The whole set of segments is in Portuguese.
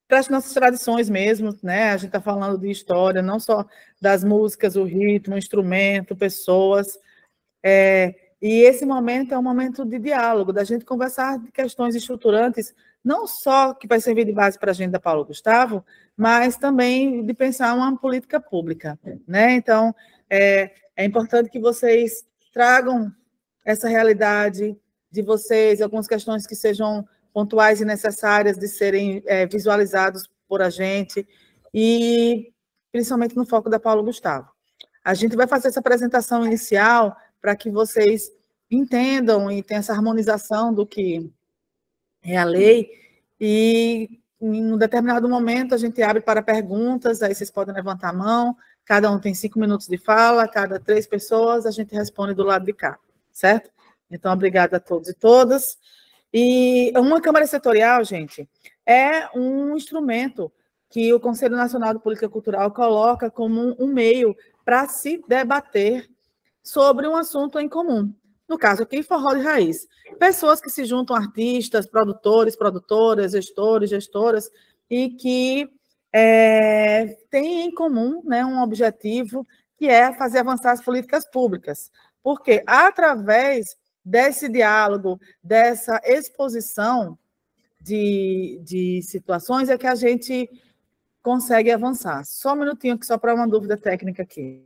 para as nossas tradições mesmo, né? A gente está falando de história, não só das músicas, o ritmo, o instrumento, pessoas. E esse momento é um momento de diálogo, da gente conversar de questões estruturantes, não só que vai servir de base para a agenda Paulo Gustavo, mas também de pensar uma política pública, né? Então, é importante que vocês tragam essa realidade de vocês, algumas questões que sejam pontuais e necessárias de serem visualizados por a gente, e principalmente no foco da Paulo Gustavo. A gente vai fazer essa apresentação inicial para que vocês entendam e tenham essa harmonização do que é a lei, e em um determinado momento a gente abre para perguntas, aí vocês podem levantar a mão, cada um tem 5 minutos de fala, cada 3 pessoas a gente responde do lado de cá, certo? Então, obrigada a todos e todas. E uma Câmara Setorial, gente, é um instrumento que o Conselho Nacional de Política Cultural coloca como um meio para se debater sobre um assunto em comum. No caso aqui, forró de raiz. Pessoas que se juntam, artistas, produtores, produtoras, gestores, gestoras, e que têm em comum, né, um objetivo, que é fazer avançar as políticas públicas. Porque, através desse diálogo, dessa exposição de situações, é que a gente consegue avançar. Só um minutinho, que só para uma dúvida técnica aqui.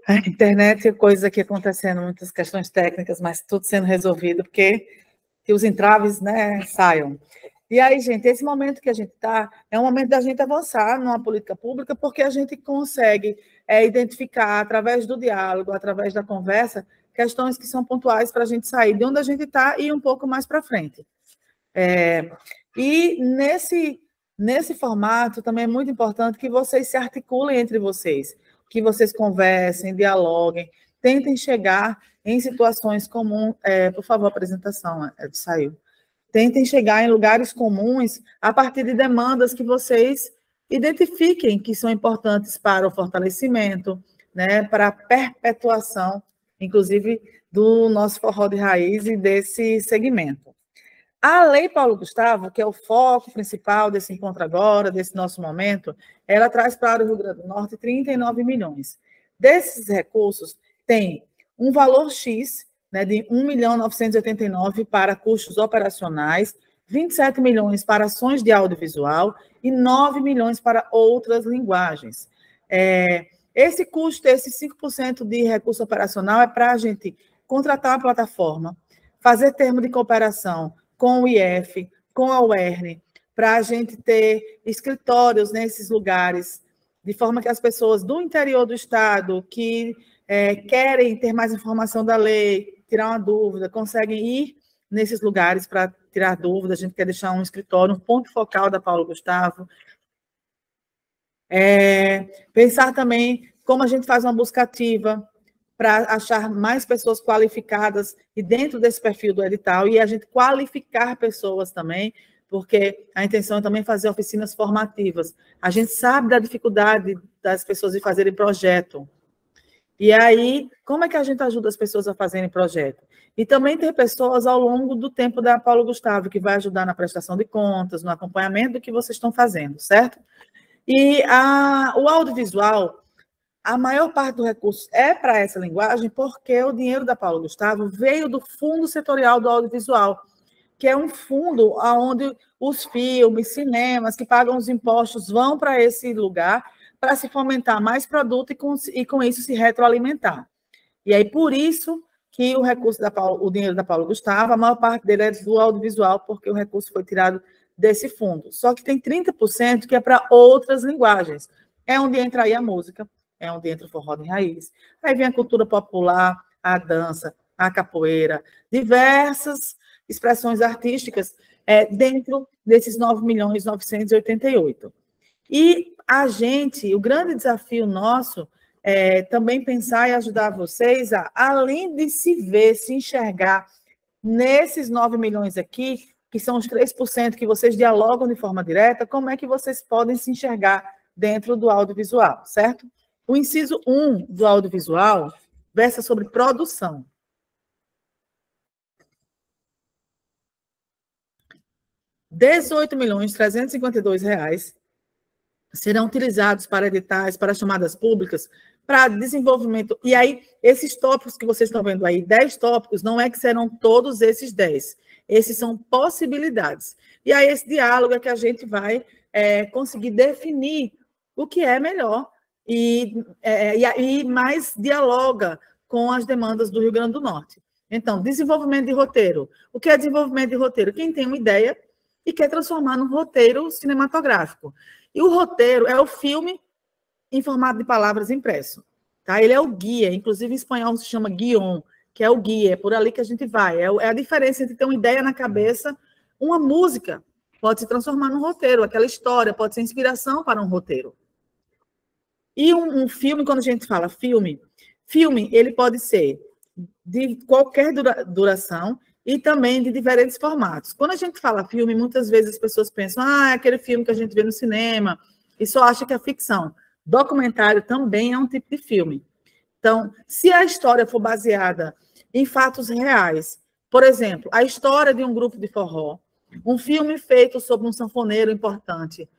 A internet, coisas aqui acontecendo, muitas questões técnicas, mas tudo sendo resolvido, porque que os entraves, né, saiam. E aí, gente, esse momento que a gente está, é um momento da gente avançar numa política pública, porque a gente consegue identificar, através do diálogo, através da conversa, questões que são pontuais para a gente sair de onde a gente está e ir um pouco mais para frente. E nesse formato também é muito importante que vocês se articulem entre vocês, que vocês conversem, dialoguem, tentem chegar em situações comuns. Por favor, a apresentação saiu. Tentem chegar em lugares comuns a partir de demandas que vocês identifiquem que são importantes para o fortalecimento, né, para a perpetuação, inclusive, do nosso forró de raiz e desse segmento. A Lei Paulo Gustavo, que é o foco principal desse encontro agora, desse nosso momento, ela traz para o Rio Grande do Norte 39 milhões. Desses recursos, tem um valor X, né, de 1.989.000 para custos operacionais, 27 milhões para ações de audiovisual e 9 milhões para outras linguagens. Esse custo, esse 5% de recurso operacional é para a gente contratar a plataforma, fazer termo de cooperação com o IF, com a UERN, para a gente ter escritórios nesses lugares, de forma que as pessoas do interior do estado que querem ter mais informação da lei, tirar uma dúvida, conseguem ir nesses lugares para tirar dúvidas. A gente quer deixar um escritório, um ponto focal da Paulo Gustavo. Pensar também como a gente faz uma busca ativa para achar mais pessoas qualificadas e dentro desse perfil do edital, e a gente qualificar pessoas também, porque a intenção é também fazer oficinas formativas. A gente sabe da dificuldade das pessoas de fazerem projeto. E aí, como é que a gente ajuda as pessoas a fazerem projeto? E também ter pessoas ao longo do tempo da Paulo Gustavo, que vai ajudar na prestação de contas, no acompanhamento do que vocês estão fazendo, certo? E o audiovisual, a maior parte do recurso é para essa linguagem, porque o dinheiro da Paulo Gustavo veio do Fundo Setorial do Audiovisual, que é um fundo onde os filmes, cinemas que pagam os impostos vão para esse lugar para se fomentar mais produto e com isso se retroalimentar. E aí, por isso que o dinheiro da Paulo Gustavo, a maior parte dele é do audiovisual, porque o recurso foi tirado desse fundo. Só que tem 30% que é para outras linguagens. É onde entra aí a música, é onde entra o forró de raiz. Aí vem a cultura popular, a dança, a capoeira, diversas expressões artísticas dentro desses 9.988.000. E a gente, o grande desafio nosso é também pensar e ajudar vocês a, além de se ver, se enxergar nesses 9 milhões aqui, que são os 3% que vocês dialogam de forma direta, como é que vocês podem se enxergar dentro do audiovisual, certo? O inciso 1 do audiovisual versa sobre produção. R$18.352 serão utilizados para editais, para chamadas públicas, para desenvolvimento. E aí, esses tópicos que vocês estão vendo aí, 10 tópicos, não é que serão todos esses 10. Esses são possibilidades. E aí, esse diálogo é que a gente vai conseguir definir o que é melhor e mais dialoga com as demandas do Rio Grande do Norte. Então, desenvolvimento de roteiro. O que é desenvolvimento de roteiro? Quem tem uma ideia e quer transformar num roteiro cinematográfico. E o roteiro é o filme em formato de palavras impresso. Tá? Ele é o guia, inclusive em espanhol se chama guion, que é o guia, é por ali que a gente vai. É a diferença entre ter uma ideia na cabeça, uma música pode se transformar num roteiro, aquela história pode ser inspiração para um roteiro. E um filme, quando a gente fala filme, ele pode ser de qualquer duração e também de diferentes formatos. Quando a gente fala filme, muitas vezes as pessoas pensam, é aquele filme que a gente vê no cinema, e só acha que é ficção. Documentário também é um tipo de filme. Então, se a história for baseada em fatos reais, por exemplo, a história de um grupo de forró, um filme feito sobre um sanfoneiro importante,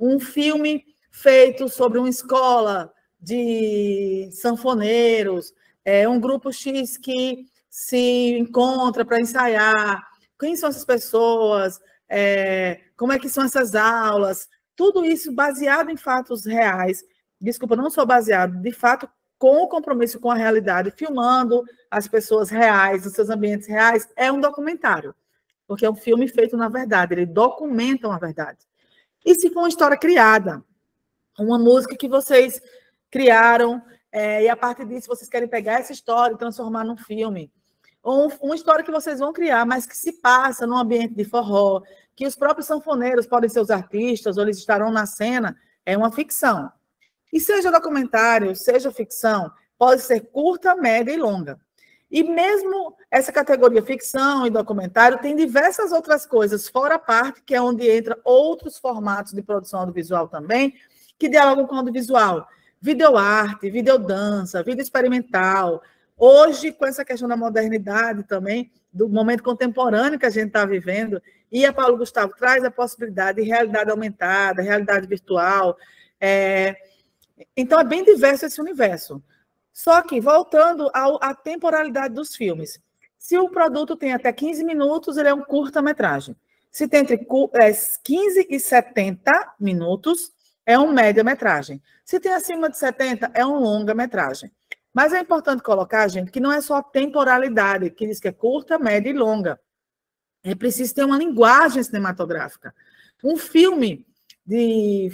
um filme feito sobre uma escola de sanfoneiros, um grupo X que se encontra para ensaiar, quem são essas pessoas, como é que são essas aulas, tudo isso baseado em fatos reais, desculpa, não só baseado, de fato, com o compromisso com a realidade, filmando as pessoas reais, os seus ambientes reais, é um documentário, porque é um filme feito na verdade, ele documenta uma verdade. E se for uma história criada, uma música que vocês criaram, e a partir disso vocês querem pegar essa história e transformar num filme, ou uma história que vocês vão criar, mas que se passa num ambiente de forró, que os próprios sanfoneiros podem ser os artistas, ou eles estarão na cena, é uma ficção. E seja documentário, seja ficção, pode ser curta, média e longa. E mesmo essa categoria ficção e documentário tem diversas outras coisas, fora a parte que é onde entra outros formatos de produção audiovisual também, que dialogam com o audiovisual. Videoarte, videodança, vídeo experimental. Hoje, com essa questão da modernidade também, do momento contemporâneo que a gente está vivendo, e a Paulo Gustavo traz a possibilidade de realidade aumentada, realidade virtual. Então, é bem diverso esse universo. Só que, voltando à temporalidade dos filmes, se o produto tem até 15 minutos, ele é um curta-metragem. Se tem entre 15 e 70 minutos, é um média-metragem. Se tem acima de 70, é um longa-metragem. Mas é importante colocar, gente, que não é só a temporalidade, que diz que é curta, média e longa. É preciso ter uma linguagem cinematográfica. Um filme de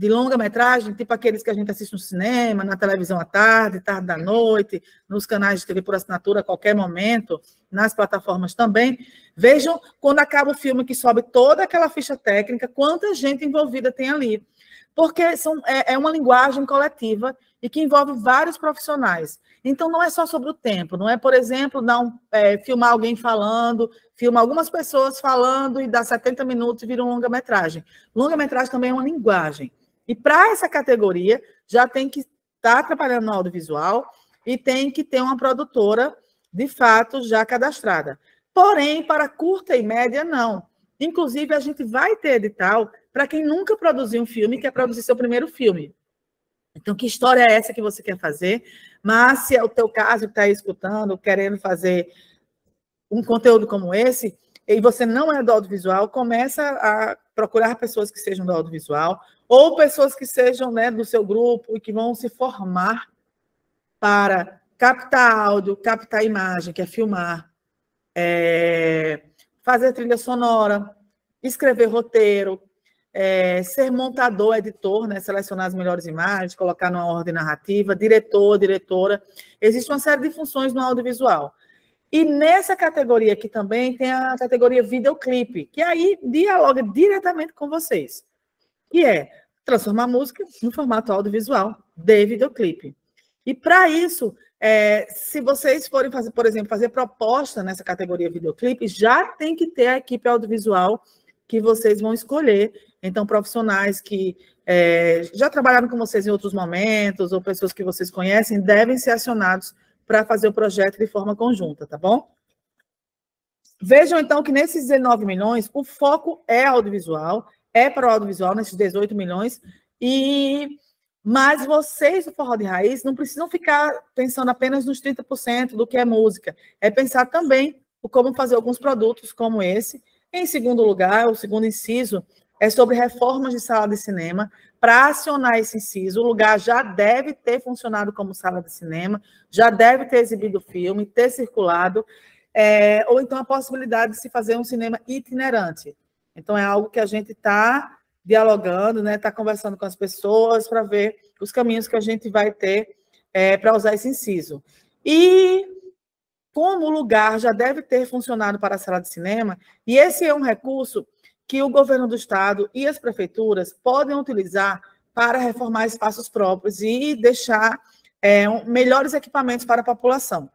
longa-metragem, tipo aqueles que a gente assiste no cinema, na televisão à tarde, tarde da noite, nos canais de TV por assinatura a qualquer momento, nas plataformas também. Vejam, quando acaba o filme, que sobe toda aquela ficha técnica, quanta gente envolvida tem ali. Porque é uma linguagem coletiva e que envolve vários profissionais. Então, não é só sobre o tempo, não é, por exemplo, filmar alguém falando, filmar algumas pessoas falando e dar 70 minutos e vira um longa-metragem. Longa-metragem também é uma linguagem. E para essa categoria, já tem que estar trabalhando no audiovisual e tem que ter uma produtora, de fato, já cadastrada. Porém, para curta e média, não. Inclusive, a gente vai ter edital para quem nunca produziu um filme e quer produzir seu primeiro filme. Então, que história é essa que você quer fazer? Mas, se é o teu caso que está aí escutando, querendo fazer um conteúdo como esse, e você não é do audiovisual, começa a procurar pessoas que sejam do audiovisual, ou pessoas que sejam, né, do seu grupo e que vão se formar para captar áudio, captar imagem, que é filmar, fazer trilha sonora, escrever roteiro, ser montador, editor, né, selecionar as melhores imagens, colocar numa ordem narrativa, diretor, diretora. Existe uma série de funções no audiovisual. E nessa categoria aqui também tem a categoria videoclipe, que aí dialoga diretamente com vocês, que é transformar a música no formato audiovisual de videoclipe. E para isso, se vocês forem fazer, por exemplo, fazer proposta nessa categoria videoclipe, já tem que ter a equipe audiovisual que vocês vão escolher. Então, profissionais que já trabalharam com vocês em outros momentos, ou pessoas que vocês conhecem, devem ser acionados para fazer o projeto de forma conjunta, tá bom? Vejam, então, que nesses 19 milhões, o foco é audiovisual, é para o audiovisual, nesses 18 milhões, mas vocês do Forró de Raiz não precisam ficar pensando apenas nos 30% do que é música, é pensar também como fazer alguns produtos como esse. Em segundo lugar, o segundo inciso é sobre reformas de sala de cinema. Para acionar esse inciso, o lugar já deve ter funcionado como sala de cinema, já deve ter exibido filme, ter circulado, ou então a possibilidade de se fazer um cinema itinerante. Então, é algo que a gente está dialogando, né, está conversando com as pessoas para ver os caminhos que a gente vai ter para usar esse inciso. E como o lugar já deve ter funcionado para a sala de cinema, e esse é um recurso que o governo do estado e as prefeituras podem utilizar para reformar espaços próprios e deixar melhores equipamentos para a população.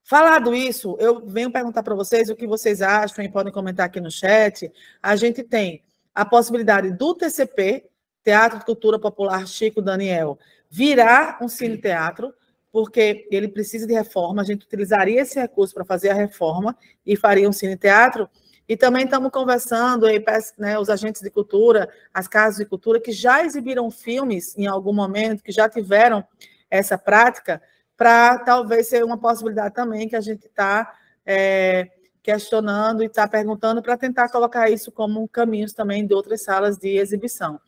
Falado isso, eu venho perguntar para vocês o que vocês acham e podem comentar aqui no chat. A gente tem a possibilidade do TCP, Teatro de Cultura Popular Chico Daniel, virar um cine-teatro, porque ele precisa de reforma, a gente utilizaria esse recurso para fazer a reforma e faria um cine-teatro. E também estamos conversando aí, né, os agentes de cultura, as casas de cultura, que já exibiram filmes em algum momento, que já tiveram essa prática, para talvez ser uma possibilidade também que a gente está questionando e está perguntando para tentar colocar isso como caminhos também de outras salas de exibição.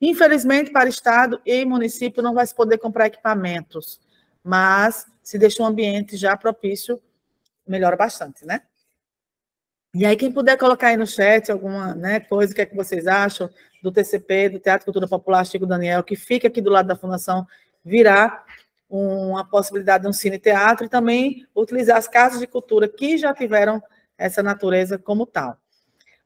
Infelizmente, para Estado e município não vai se poder comprar equipamentos, mas se deixa um ambiente já propício, melhora bastante, né? E aí, quem puder colocar aí no chat alguma, né, coisa, o que é que vocês acham do TCP, do Teatro Cultura Popular Chico Daniel, que fica aqui do lado da Fundação, virar uma possibilidade de um cine-teatro e também utilizar as casas de cultura que já tiveram essa natureza como tal.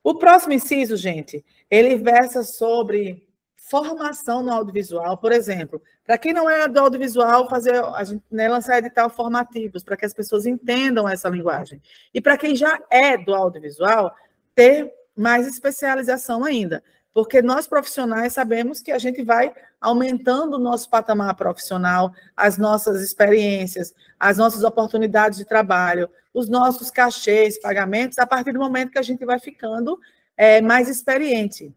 O próximo inciso, gente, ele versa sobre formação no audiovisual, por exemplo. Para quem não é do audiovisual, a gente, né, lançar edital formativos, para que as pessoas entendam essa linguagem. E para quem já é do audiovisual, ter mais especialização ainda. Porque nós, profissionais, sabemos que a gente vai aumentando o nosso patamar profissional, as nossas experiências, as nossas oportunidades de trabalho, os nossos cachês, pagamentos, a partir do momento que a gente vai ficando mais experiente.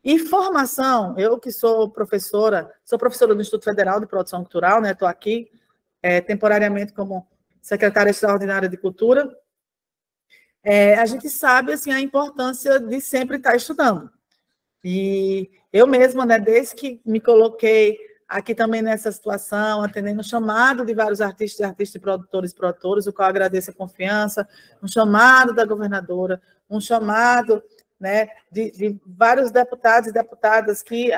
E formação, eu que sou professora do Instituto Federal de Produção Cultural, né? Estou aqui temporariamente como secretária extraordinária de Cultura. A gente sabe assim, a importância de sempre estar estudando. E eu mesma, né, desde que me coloquei aqui também nessa situação, atendendo o chamado de vários artistas e produtores, o qual agradeço a confiança, um chamado da governadora, um chamado, né, de vários deputados e deputadas que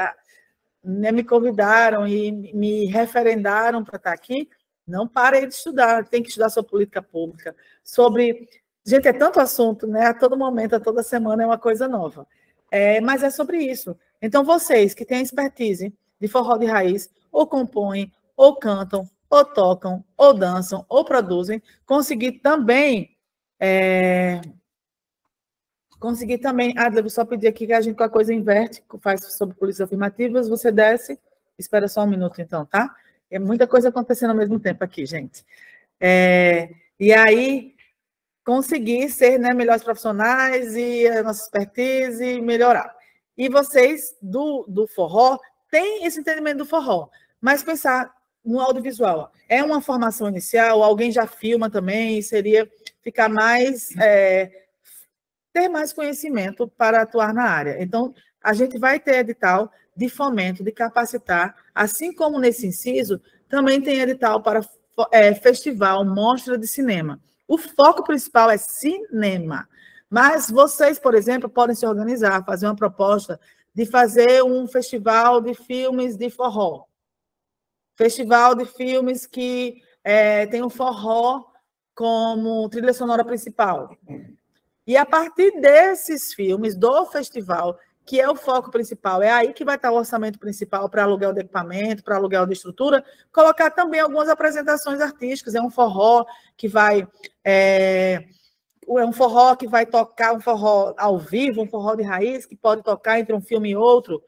né, me convidaram e me referendaram para estar aqui. Não parei de estudar, tem que estudar sobre política pública, sobre... Gente, é tanto assunto, né? A todo momento, a toda semana é uma coisa nova. Mas é sobre isso. Então, vocês que têm expertise de forró de raiz, ou compõem, ou cantam, ou tocam, ou dançam, ou produzem, conseguir também... eu só pedir aqui que a gente com a coisa inverte, faz sobre políticas afirmativas, você desce, espera só um minuto então, tá? É muita coisa acontecendo ao mesmo tempo aqui, gente. E aí, conseguir ser, né, melhores profissionais e a nossa expertise melhorar. E vocês, do forró, têm esse entendimento do forró, mas pensar no audiovisual. É uma formação inicial, alguém já filma também, seria ficar mais... ter mais conhecimento para atuar na área. Então, a gente vai ter edital de fomento, de capacitar, assim como nesse inciso, também tem edital para festival, mostra de cinema. O foco principal é cinema, mas vocês, por exemplo, podem se organizar, fazer uma proposta de fazer um festival de filmes de forró. Festival de filmes que tem o forró como trilha sonora principal. E a partir desses filmes, do festival, que é o foco principal, é aí que vai estar o orçamento principal para aluguel de equipamento, para aluguel de estrutura, colocar também algumas apresentações artísticas. É um forró que vai... um forró que vai tocar, um forró ao vivo, um forró de raiz, que pode tocar entre um filme e outro.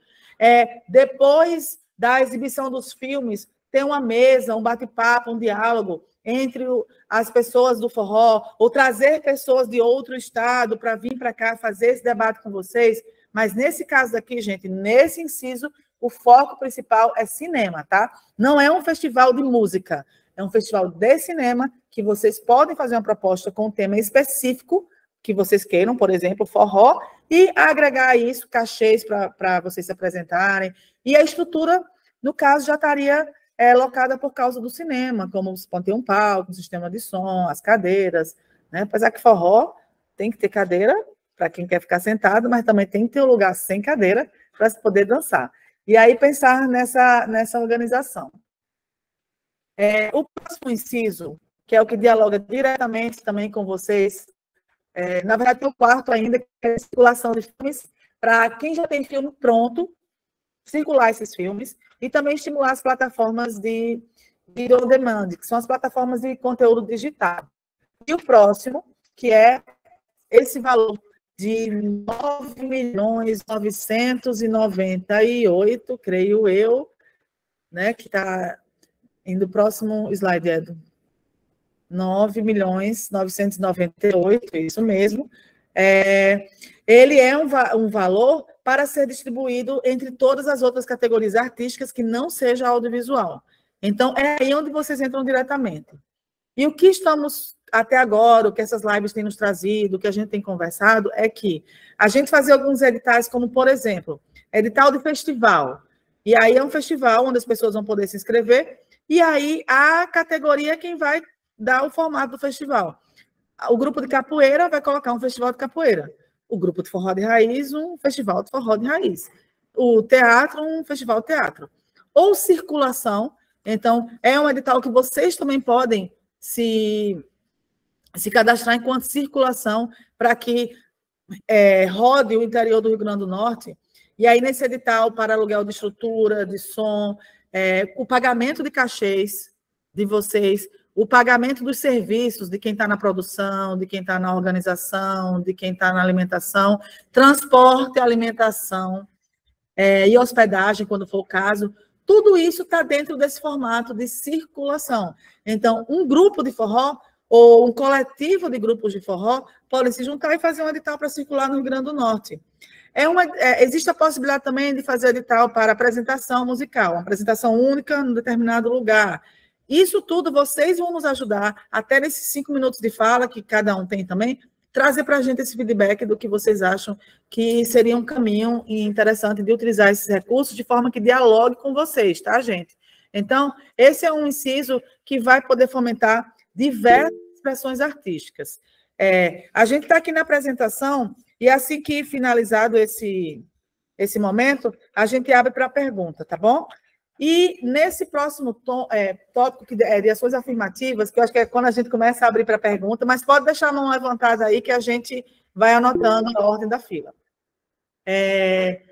Depois da exibição dos filmes, tem uma mesa, um bate-papo, um diálogo entre as pessoas do forró, ou trazer pessoas de outro estado para vir para cá fazer esse debate com vocês. Mas nesse caso aqui, gente, nesse inciso, o foco principal é cinema, tá? Não é um festival de música, é um festival de cinema que vocês podem fazer uma proposta com um tema específico que vocês queiram, por exemplo, forró, e agregar a isso cachês para vocês se apresentarem. E a estrutura, no caso, já estaria locada por causa do cinema, como você pode ter um palco, um sistema de som, as cadeiras, né? Apesar que forró tem que ter cadeira para quem quer ficar sentado, mas também tem que ter um lugar sem cadeira para se poder dançar. E aí pensar nessa organização. O próximo inciso, que é o que dialoga diretamente também com vocês, na verdade tem o quarto ainda, que é a circulação de filmes, para quem já tem filme pronto, circular esses filmes, e também estimular as plataformas de video on demand, que são as plataformas de conteúdo digital. E o próximo, que é esse valor de 9.998.000, creio eu, né, que está indo o próximo slide, Edu. 9.998.000, isso mesmo. Ele é um valor para ser distribuído entre todas as outras categorias artísticas que não seja audiovisual. Então, é aí onde vocês entram diretamente. E o que estamos, até agora, o que essas lives têm nos trazido, o que a gente tem conversado, é que a gente fazer alguns editais, como, por exemplo, edital de festival. E aí é um festival onde as pessoas vão poder se inscrever, e aí a categoria é quem vai dar o formato do festival. O grupo de capoeira vai colocar um festival de capoeira. O grupo de forró de raiz, um festival de forró de raiz. O teatro, um festival de teatro. Ou circulação. Então, é um edital que vocês também podem se cadastrar enquanto circulação para que rode o interior do Rio Grande do Norte. E aí, nesse edital, para aluguel de estrutura, de som, o pagamento de cachês de vocês, o pagamento dos serviços de quem está na produção, de quem está na organização, de quem está na alimentação, transporte, alimentação e hospedagem, quando for o caso, tudo isso está dentro desse formato de circulação. Então, um grupo de forró ou um coletivo de grupos de forró podem se juntar e fazer um edital para circular no Rio Grande do Norte. Existe a possibilidade também de fazer edital para apresentação musical, uma apresentação única em determinado lugar. Isso tudo vocês vão nos ajudar, até nesses 5 minutos de fala, que cada um tem também, trazer para a gente esse feedback do que vocês acham que seria um caminho interessante de utilizar esses recursos de forma que dialogue com vocês, tá, gente? Então, esse é um inciso que vai poder fomentar diversas expressões artísticas. A gente está aqui na apresentação, e assim que finalizado esse momento, a gente abre para a pergunta, tá bom? E nesse próximo tópico de ações afirmativas, que eu acho que é quando a gente começa a abrir para pergunta, mas pode deixar a mão levantada aí que a gente vai anotando na ordem da fila.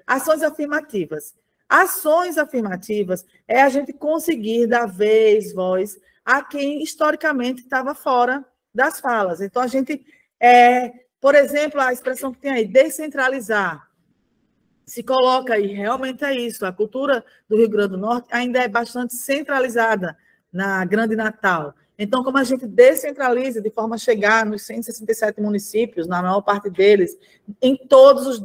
Ações afirmativas. Ações afirmativas é a gente conseguir dar vez, voz a quem historicamente estava fora das falas. Então, a gente, por exemplo, a expressão que tem aí, descentralizar, se coloca aí, realmente é isso, a cultura do Rio Grande do Norte ainda é bastante centralizada na Grande Natal. Então, como a gente descentraliza de forma a chegar nos 167 municípios, na maior parte deles, em todos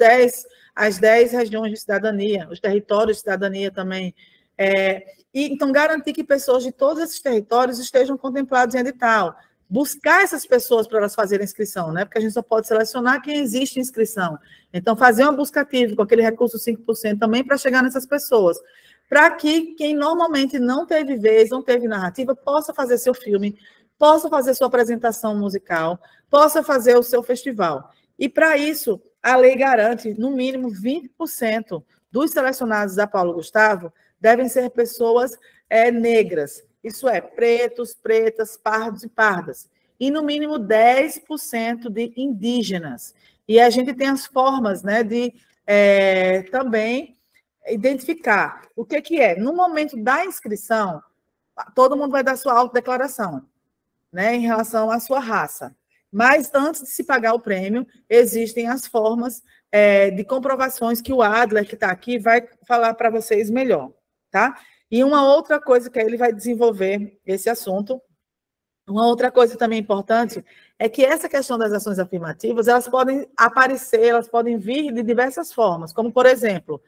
as 10 regiões de cidadania, os territórios de cidadania também, e então garantir que pessoas de todos esses territórios estejam contemplados em edital, buscar essas pessoas para elas fazerem inscrição, né? Porque a gente só pode selecionar quem existe em inscrição. Então, fazer uma busca ativa com aquele recurso 5% também para chegar nessas pessoas, para que quem normalmente não teve vez, não teve narrativa, possa fazer seu filme, possa fazer sua apresentação musical, possa fazer o seu festival. E, para isso, a lei garante, no mínimo, 20% dos selecionados da Paulo Gustavo devem ser pessoas negras, isso é, pretos, pretas, pardos e pardas, e no mínimo 10% de indígenas. E a gente tem as formas, né, de também identificar o que é. No momento da inscrição, todo mundo vai dar sua autodeclaração, né, em relação à sua raça. Mas antes de se pagar o prêmio, existem as formas de comprovações que o Adler, que está aqui, vai falar para vocês melhor, tá? E uma outra coisa que ele vai desenvolver esse assunto, uma outra coisa também importante, é que essa questão das ações afirmativas, elas podem aparecer, elas podem vir de diversas formas, como, por exemplo,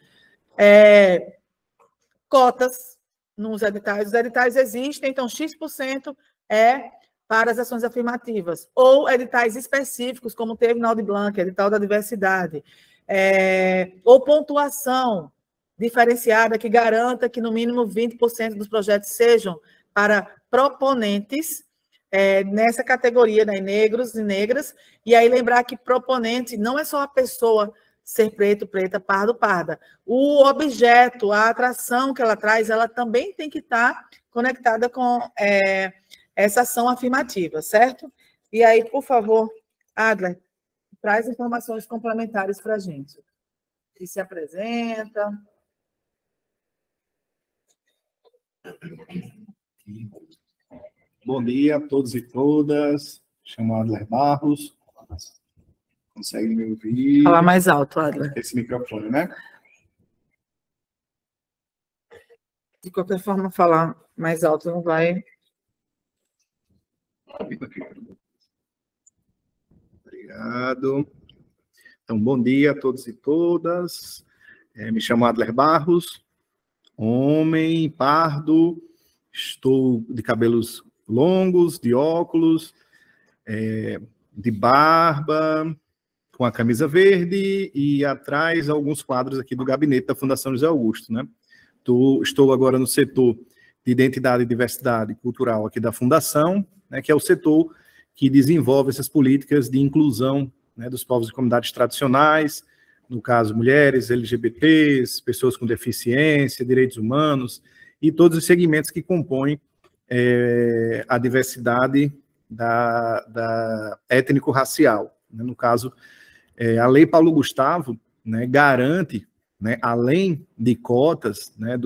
cotas nos editais. Os editais existem, então X% é para as ações afirmativas, ou editais específicos, como teve na Aldir Blanc, edital da diversidade, ou pontuação diferenciada que garanta que no mínimo 20% dos projetos sejam para proponentes nessa categoria, né, negros e negras, e aí lembrar que proponente não é só a pessoa ser preto, preta, pardo, parda. O objeto, a atração que ela traz, ela também tem que estar conectada com essa ação afirmativa, certo? E aí, por favor, Adler, traz informações complementares para a gente. E se apresenta. Bom dia a todos e todas. Chamo Adler Barros. Consegue me ouvir? Falar mais alto, Adler. Esse microfone, né? De qualquer forma, falar mais alto não vai... Obrigado. Então, bom dia a todos e todas. Me chamo Adler Barros, homem, pardo, estou de cabelos longos, de óculos, de barba, com a camisa verde e atrás alguns quadros aqui do gabinete da Fundação José Augusto, né? Estou agora no setor de Identidade e Diversidade Cultural aqui da Fundação, né, que é o setor que desenvolve essas políticas de inclusão, né, dos povos e comunidades tradicionais, no caso, mulheres, LGBTs, pessoas com deficiência, direitos humanos, e todos os segmentos que compõem a diversidade da étnico-racial. Né? No caso, a Lei Paulo Gustavo, né, garante, né, além de cotas, né,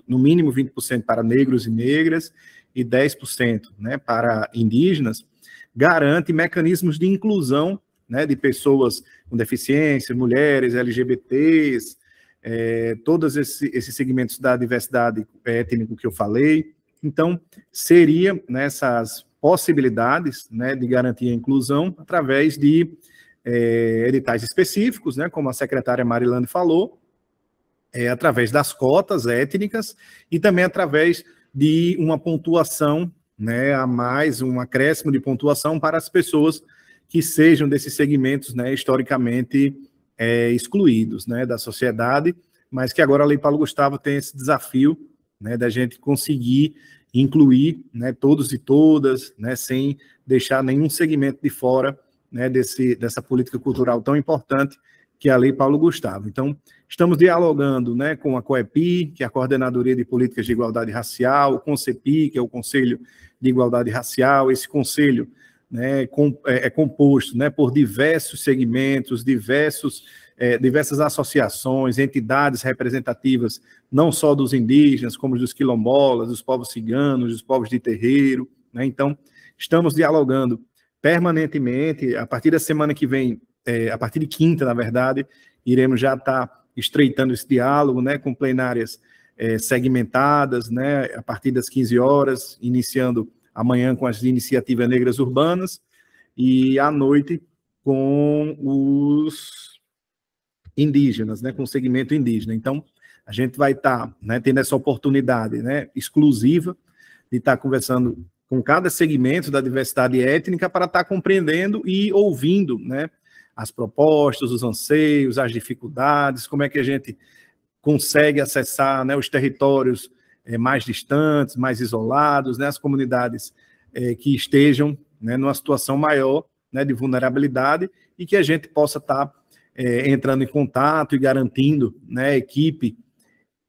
no mínimo 20% para negros e negras e 10%, né, para indígenas, garante mecanismos de inclusão, né, de pessoas com deficiência, mulheres, LGBTs, todos esses segmentos da diversidade étnica que eu falei. Então, seria nessas possibilidades, né, de garantir a inclusão através de editais específicos, né, como a secretária Marilane falou, através das cotas étnicas e também através de uma pontuação, né, a mais, um acréscimo de pontuação para as pessoas que sejam desses segmentos, né, historicamente excluídos, né, da sociedade, mas que agora a Lei Paulo Gustavo tem esse desafio, né, da gente conseguir incluir, né, todos e todas, né, sem deixar nenhum segmento de fora, né, dessa política cultural tão importante que é a Lei Paulo Gustavo. Então, estamos dialogando, né, com a COEPI, que é a Coordenadoria de Políticas de Igualdade Racial, o CONCEPI, que é o Conselho de Igualdade Racial. Esse conselho, né, é composto, né, por diversos segmentos, diversos diversas associações, entidades representativas, não só dos indígenas, como dos quilombolas, dos povos ciganos, dos povos de terreiro, né? Então, estamos dialogando permanentemente. A partir da semana que vem, a partir de quinta, na verdade, iremos já estar estreitando esse diálogo, né, com plenárias segmentadas, né, a partir das 15 horas, iniciando amanhã com as iniciativas negras urbanas e à noite com os indígenas, né, com o segmento indígena. Então, a gente vai estar, né, tendo essa oportunidade, né, exclusiva de estar conversando com cada segmento da diversidade étnica para estar compreendendo e ouvindo, né, as propostas, os anseios, as dificuldades, como é que a gente consegue acessar, né, os territórios mais distantes, mais isolados, né, as comunidades que estejam, né, numa situação maior, né, de vulnerabilidade, e que a gente possa estar entrando em contato e garantindo, né, equipe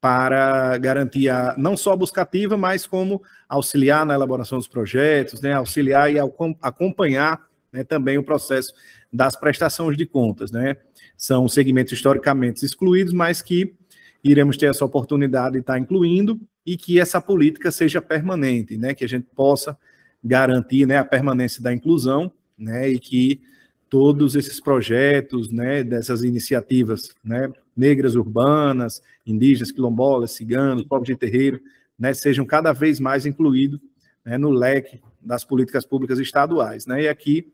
para garantir não só a buscativa, mas como auxiliar na elaboração dos projetos, né, auxiliar e acompanhar, né, também o processo das prestações de contas, né? São segmentos historicamente excluídos, mas que iremos ter essa oportunidade de estar incluindo e que essa política seja permanente, né? Que a gente possa garantir, né, a permanência da inclusão, né, e que todos esses projetos, né, dessas iniciativas, né, negras urbanas, indígenas, quilombolas, ciganos, povos de terreiro, né, sejam cada vez mais incluídos, né, no leque das políticas públicas estaduais, né? E aqui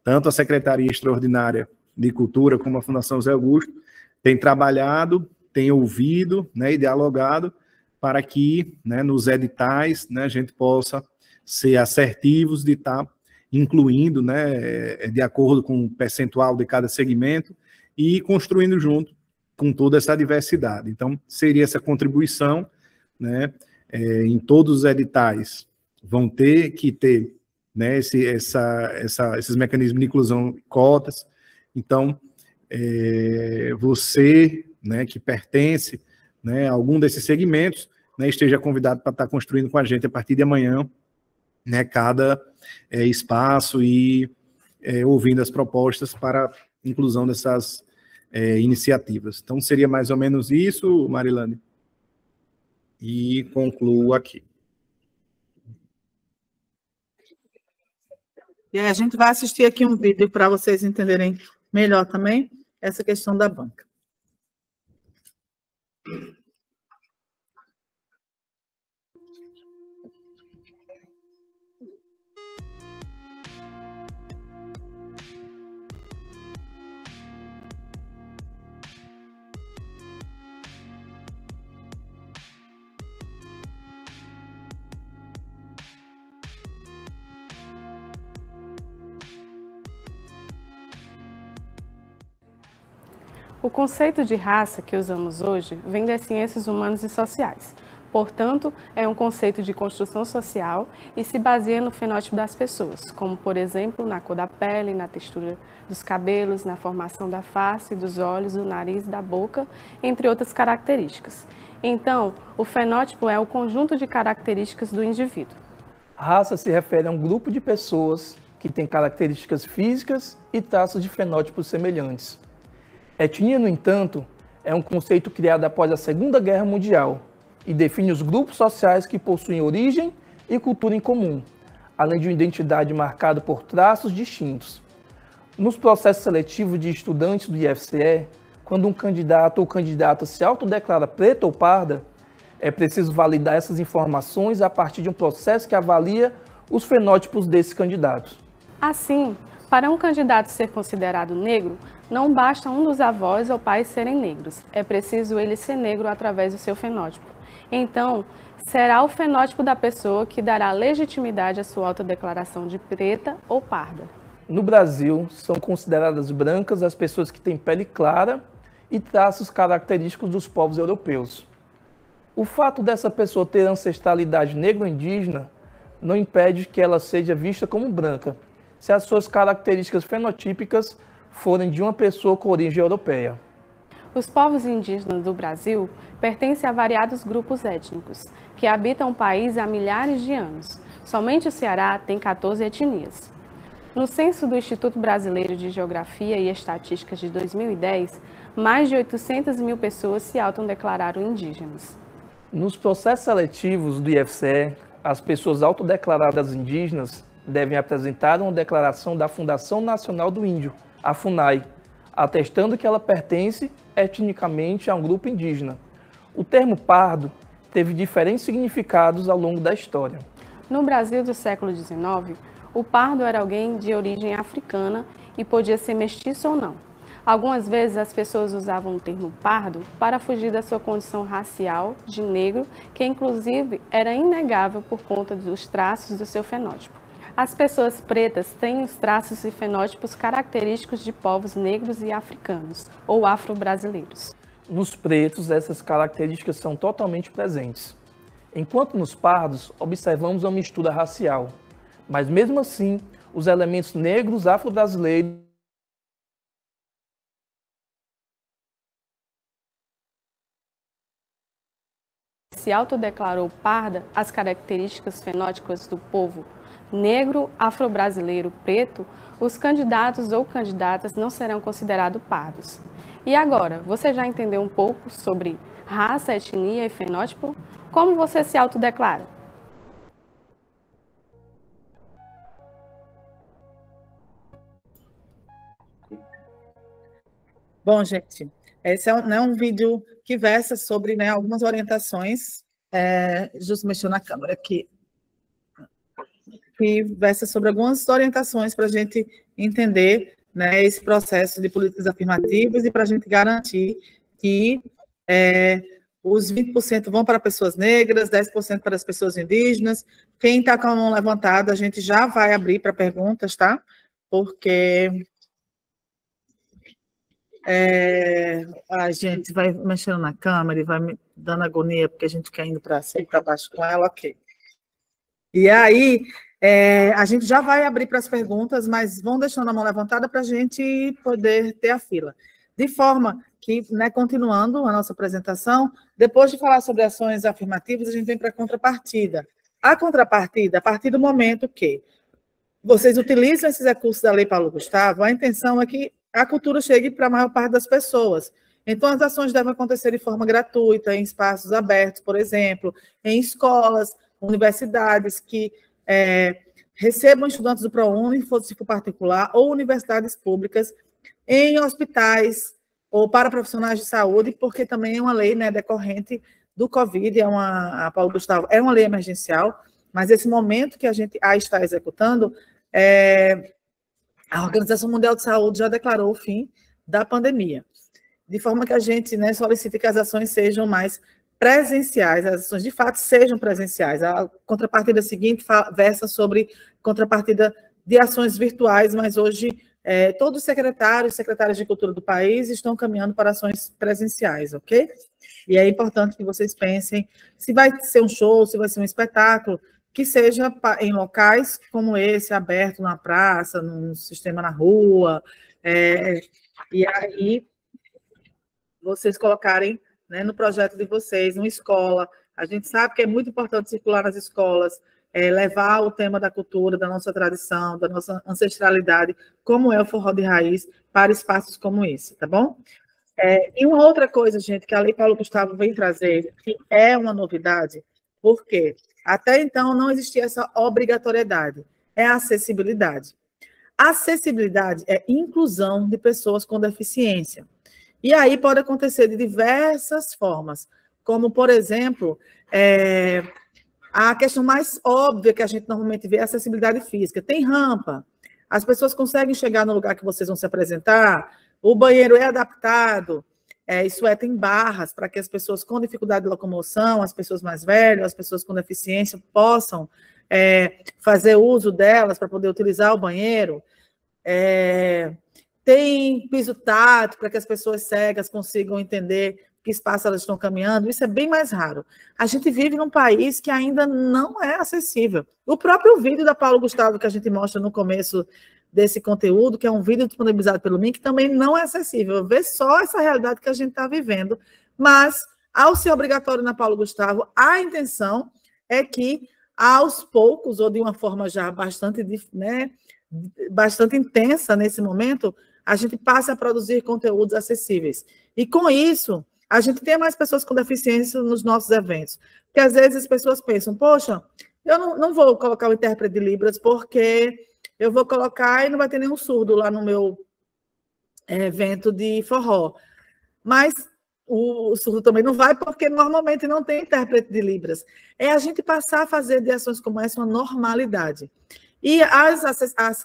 tanto a Secretaria Extraordinária de Cultura como a Fundação José Augusto têm trabalhado, têm ouvido, né, e dialogado para que, né, nos editais, né, a gente possa ser assertivos de estar incluindo, né, de acordo com o percentual de cada segmento e construindo junto com toda essa diversidade. Então, seria essa contribuição, né, em todos os editais vão ter que ter, né, esses mecanismos de inclusão, cotas. Então, você, né, que pertence, né, a algum desses segmentos, né, esteja convidado para estar construindo com a gente a partir de amanhã, né, cada espaço e ouvindo as propostas para a inclusão dessas iniciativas. Então, seria mais ou menos isso, Marilane. E concluo aqui. E aí a gente vai assistir aqui um vídeo para vocês entenderem melhor também essa questão da banca. O conceito de raça que usamos hoje vem das ciências humanas e sociais. Portanto, é um conceito de construção social e se baseia no fenótipo das pessoas, como, por exemplo, na cor da pele, na textura dos cabelos, na formação da face, dos olhos, do nariz, da boca, entre outras características. Então, o fenótipo é o conjunto de características do indivíduo. Raça se refere a um grupo de pessoas que tem características físicas e traços de fenótipos semelhantes. Etnia, no entanto, é um conceito criado após a Segunda Guerra Mundial e define os grupos sociais que possuem origem e cultura em comum, além de uma identidade marcada por traços distintos. Nos processos seletivos de estudantes do IFCE, quando um candidato ou candidata se autodeclara preta ou parda, é preciso validar essas informações a partir de um processo que avalia os fenótipos desses candidatos. Assim, para um candidato ser considerado negro, não basta um dos avós ou pais serem negros, é preciso ele ser negro através do seu fenótipo. Então, será o fenótipo da pessoa que dará legitimidade à sua autodeclaração de preta ou parda. No Brasil, são consideradas brancas as pessoas que têm pele clara e traços característicos dos povos europeus. O fato dessa pessoa ter ancestralidade negro-indígena não impede que ela seja vista como branca, se as suas características fenotípicas forem de uma pessoa com origem europeia. Os povos indígenas do Brasil pertencem a variados grupos étnicos, que habitam o país há milhares de anos. Somente o Ceará tem 14 etnias. No censo do Instituto Brasileiro de Geografia e Estatísticas de 2010, mais de 800 mil pessoas se autodeclararam indígenas. Nos processos seletivos do IFCE, as pessoas autodeclaradas indígenas devem apresentar uma declaração da Fundação Nacional do Índio, a FUNAI, atestando que ela pertence etnicamente a um grupo indígena. O termo pardo teve diferentes significados ao longo da história. No Brasil do século XIX, o pardo era alguém de origem africana e podia ser mestiço ou não. Algumas vezes as pessoas usavam o termo pardo para fugir da sua condição racial de negro, que inclusive era inegável por conta dos traços do seu fenótipo. As pessoas pretas têm os traços e fenótipos característicos de povos negros e africanos, ou afro-brasileiros. Nos pretos, essas características são totalmente presentes. Enquanto nos pardos, observamos uma mistura racial. Mas mesmo assim, os elementos negros afro-brasileiros se autodeclarou parda as características fenóticas do povo negro, afro-brasileiro, preto, os candidatos ou candidatas não serão considerados pardos. E agora, você já entendeu um pouco sobre raça, etnia e fenótipo? Como você se autodeclara? Bom, gente, esse é um vídeo que versa sobre, né, algumas orientações, justo mexeu na câmera aqui, que versa sobre algumas orientações para a gente entender, né, esse processo de políticas afirmativas e para a gente garantir que os 20% vão para pessoas negras, 10% para as pessoas indígenas. Quem está com a mão levantada, a gente já vai abrir para perguntas, tá? Porque a gente vai mexendo na câmera e vai me dando agonia, porque a gente quer indo para cima e para baixo com ela, ok. E aí, a gente já vai abrir para as perguntas, mas vão deixando a mão levantada para a gente poder ter a fila. De forma que, né, continuando a nossa apresentação, depois de falar sobre ações afirmativas, a gente vem para a contrapartida. A contrapartida, a partir do momento que vocês utilizam esses recursos da Lei Paulo Gustavo, a intenção é que a cultura chegue para a maior parte das pessoas. Então, as ações devem acontecer de forma gratuita, em espaços abertos, por exemplo, em escolas, universidades que recebam estudantes do ProUni, se for particular, ou universidades públicas, em hospitais ou para profissionais de saúde, porque também é uma lei, né, decorrente do Covid, a Paulo Gustavo é uma lei emergencial, mas esse momento que a gente está executando, a Organização Mundial de Saúde já declarou o fim da pandemia, de forma que a gente, né, solicita que as ações sejam mais presenciais, as ações de fato sejam presenciais. A contrapartida seguinte versa sobre contrapartida de ações virtuais, mas hoje todos os secretários e secretárias de cultura do país estão caminhando para ações presenciais, ok? E é importante que vocês pensem se vai ser um show, se vai ser um espetáculo, que seja em locais como esse, aberto na praça, num sistema na rua, e aí vocês colocarem, né, no projeto de vocês, uma escola. A gente sabe que é muito importante circular nas escolas, levar o tema da cultura, da nossa tradição, da nossa ancestralidade, como é o forró de raiz, para espaços como esse, tá bom? E uma outra coisa, gente, que a Lei Paulo Gustavo vem trazer, que é uma novidade, porque até então não existia essa obrigatoriedade, é a acessibilidade. A acessibilidade é inclusão de pessoas com deficiência. E aí pode acontecer de diversas formas, como, por exemplo, a questão mais óbvia que a gente normalmente vê é a acessibilidade física. Tem rampa, as pessoas conseguem chegar no lugar que vocês vão se apresentar, o banheiro é adaptado, tem barras para que as pessoas com dificuldade de locomoção, as pessoas mais velhas, as pessoas com deficiência possam fazer uso delas para poder utilizar o banheiro. Tem piso tátil para que as pessoas cegas consigam entender que espaço elas estão caminhando. Isso é bem mais raro. A gente vive num país que ainda não é acessível. O próprio vídeo da Paulo Gustavo que a gente mostra no começo desse conteúdo, que é um vídeo disponibilizado pelo MINC, também não é acessível. Vê só essa realidade que a gente está vivendo. Mas, ao ser obrigatório na Paulo Gustavo, a intenção é que, aos poucos, ou de uma forma já bastante, né, bastante intensa nesse momento, a gente passa a produzir conteúdos acessíveis. E com isso, a gente tem mais pessoas com deficiência nos nossos eventos. Porque às vezes as pessoas pensam, poxa, eu não vou colocar o intérprete de Libras porque eu vou colocar e não vai ter nenhum surdo lá no meu evento de forró. Mas o surdo também não vai, porque normalmente não tem intérprete de Libras. É a gente passar a fazer de ações como essa uma normalidade. E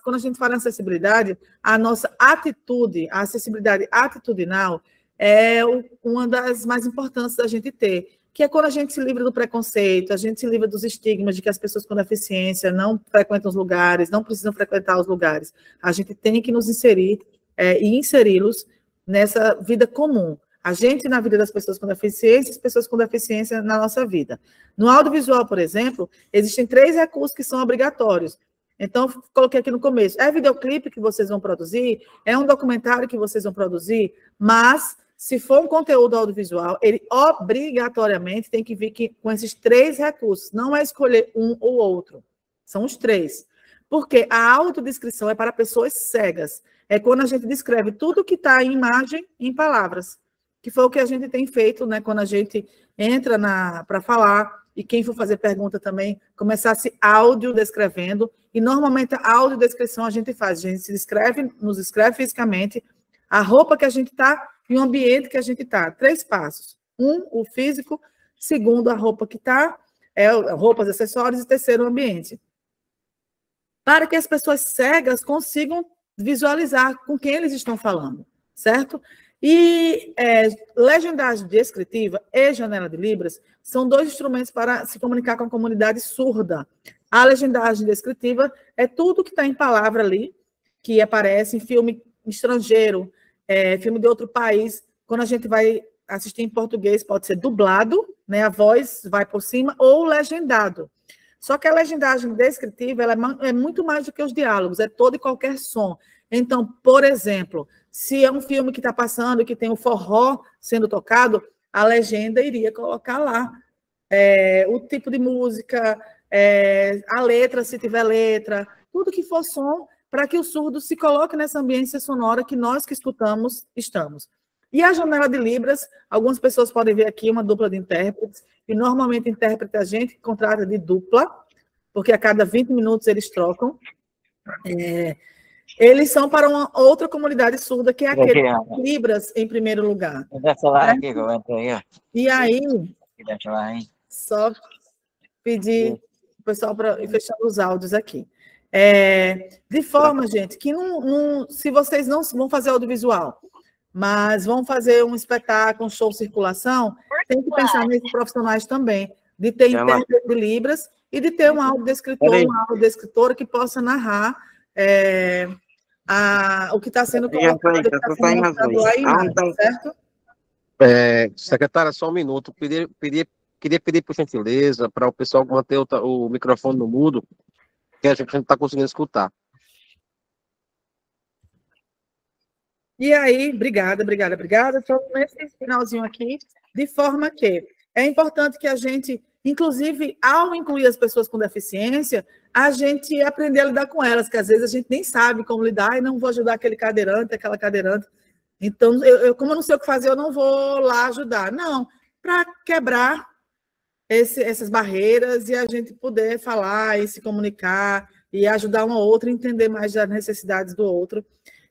quando a gente fala em acessibilidade, a nossa atitude, a acessibilidade atitudinal, é uma das mais importantes da gente ter, que é quando a gente se livra do preconceito, a gente se livra dos estigmas de que as pessoas com deficiência não frequentam os lugares, não precisam frequentar os lugares. A gente tem que nos inserir e inseri-los nessa vida comum. A gente na vida das pessoas com deficiência, as pessoas com deficiência na nossa vida. No audiovisual, por exemplo, existem 3 recursos que são obrigatórios. Então, coloquei aqui no começo, é videoclipe que vocês vão produzir, é um documentário que vocês vão produzir, mas se for um conteúdo audiovisual, ele obrigatoriamente tem que vir com esses 3 recursos, não é escolher um ou outro, são os 3. Porque a autodescrição é para pessoas cegas, é quando a gente descreve tudo que está em imagem em palavras, que foi o que a gente tem feito, né, quando a gente entra para falar, e quem for fazer pergunta também, começar se audiodescrevendo, e normalmente a audiodescrição a gente faz, a gente nos descreve fisicamente, a roupa que a gente está e o ambiente que a gente está. 3 passos. 1, o físico. 2, a roupa que está, roupas, acessórios. E 3, o ambiente. Para que as pessoas cegas consigam visualizar com quem eles estão falando, certo? E legendagem descritiva e janela de Libras são 2 instrumentos para se comunicar com a comunidade surda. A legendagem descritiva é tudo que está em palavra ali, que aparece em filme estrangeiro, filme de outro país. Quando a gente vai assistir em português, pode ser dublado, né, a voz vai por cima, ou legendado. Só que a legendagem descritiva ela é muito mais do que os diálogos, é todo e qualquer som. Então, por exemplo, se é um filme que está passando e que tem o forró sendo tocado, a legenda iria colocar lá o tipo de música, a letra, se tiver letra, tudo que for som, para que o surdo se coloque nessa ambiência sonora que nós que escutamos estamos. E a janela de Libras, algumas pessoas podem ver aqui uma dupla de intérpretes, e normalmente intérprete a gente contrata de dupla, porque a cada 20 minutos eles trocam. Eles são para uma outra comunidade surda, que é aquele Libras, em primeiro lugar. E aí, só pedir o pessoal para ir fechando os áudios aqui. De forma, gente, que se vocês não vão fazer audiovisual, mas vão fazer um espetáculo, um show circulação, tem que pensar nesses profissionais também, de ter intérprete de Libras e de ter um audiodescritor, uma audiodescritora que possa narrar o que está sendo colocado, lá em imagem, certo? Secretária, só um minuto. Queria pedir por gentileza para o pessoal manter o microfone no mudo, que a gente não está conseguindo escutar. E aí, obrigada. Só nesse finalzinho aqui, de forma que é importante que a gente, inclusive, ao incluir as pessoas com deficiência, a gente aprender a lidar com elas, que às vezes a gente nem sabe como lidar, e não vou ajudar aquele cadeirante, aquela cadeirante. Então, como eu não sei o que fazer, eu não vou lá ajudar. Não, para quebrar essas barreiras e a gente poder falar e se comunicar e ajudar um ao outro a entender mais das necessidades do outro.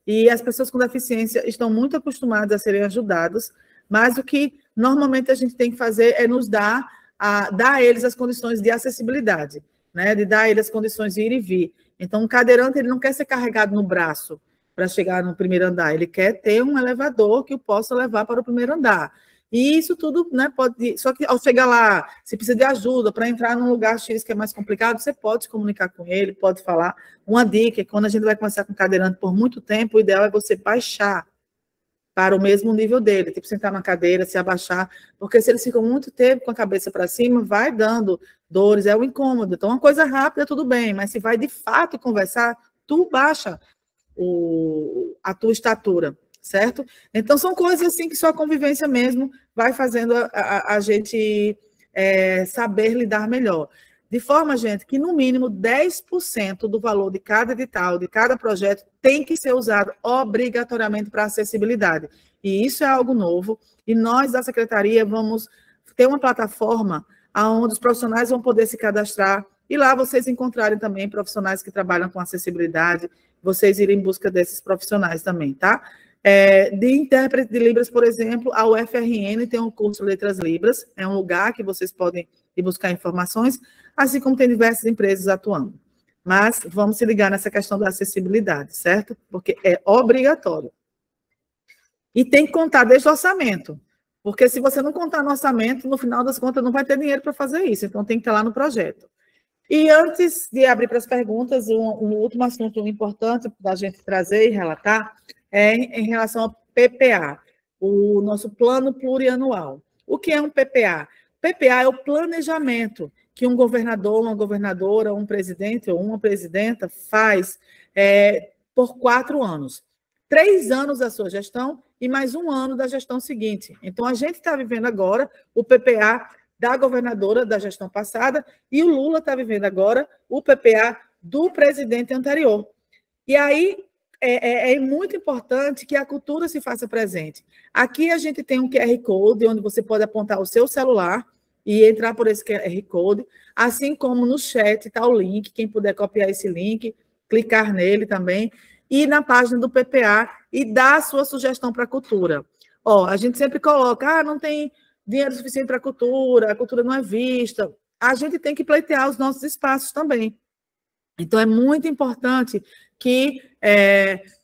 E as pessoas com deficiência estão muito acostumadas a serem ajudadas, mas o que normalmente a gente tem que fazer é nos dar a eles as condições de acessibilidade, né? De dar a eles as condições de ir e vir. Então, um cadeirante ele não quer ser carregado no braço para chegar no primeiro andar, ele quer ter um elevador que o possa levar para o primeiro andar. E isso tudo, né, pode... Só que ao chegar lá, se precisa de ajuda para entrar num lugar X que é mais complicado, você pode se comunicar com ele, pode falar. Uma dica é que quando a gente vai conversar com o cadeirante por muito tempo, o ideal é você baixar para o mesmo nível dele, tipo sentar na cadeira, se abaixar, porque se eles ficam muito tempo com a cabeça para cima, vai dando dores, é o incômodo. Então, uma coisa rápida, tudo bem, mas se vai de fato conversar, tu baixa a tua estatura, certo? Então, são coisas assim que só a convivência mesmo vai fazendo a gente saber lidar melhor. de forma, gente, que no mínimo 10% do valor de cada edital, de cada projeto, tem que ser usado obrigatoriamente para acessibilidade. E isso é algo novo, e nós da Secretaria vamos ter uma plataforma onde os profissionais vão poder se cadastrar, e lá vocês encontrarem também profissionais que trabalham com acessibilidade, vocês irem em busca desses profissionais também, tá? De intérprete de Libras, por exemplo, a UFRN tem um curso Letras Libras, é um lugar que vocês podem ir buscar informações, assim como tem diversas empresas atuando. Mas vamos se ligar nessa questão da acessibilidade, certo? Porque é obrigatório. E tem que contar desde o orçamento, porque se você não contar no orçamento, no final das contas não vai ter dinheiro para fazer isso, então tem que estar lá no projeto. E antes de abrir para as perguntas, um último assunto importante da gente trazer e relatar é em relação ao PPA, o nosso plano plurianual. O que é um PPA? PPA é o planejamento que um governador, uma governadora, um presidente ou uma presidenta faz por 4 anos. 3 anos da sua gestão e mais 1 ano da gestão seguinte. Então, a gente está vivendo agora o PPA da governadora da gestão passada e o Lula está vivendo agora o PPA do presidente anterior. E aí, é muito importante que a cultura se faça presente. Aqui a gente tem um QR Code, onde você pode apontar o seu celular e entrar por esse QR Code, assim como no chat está o link, quem puder copiar esse link, clicar nele também, e na página do PPA e dar a sua sugestão para a cultura. A gente sempre coloca, não tem dinheiro suficiente para a cultura não é vista. A gente tem que pleitear os nossos espaços também. Então, é muito importante que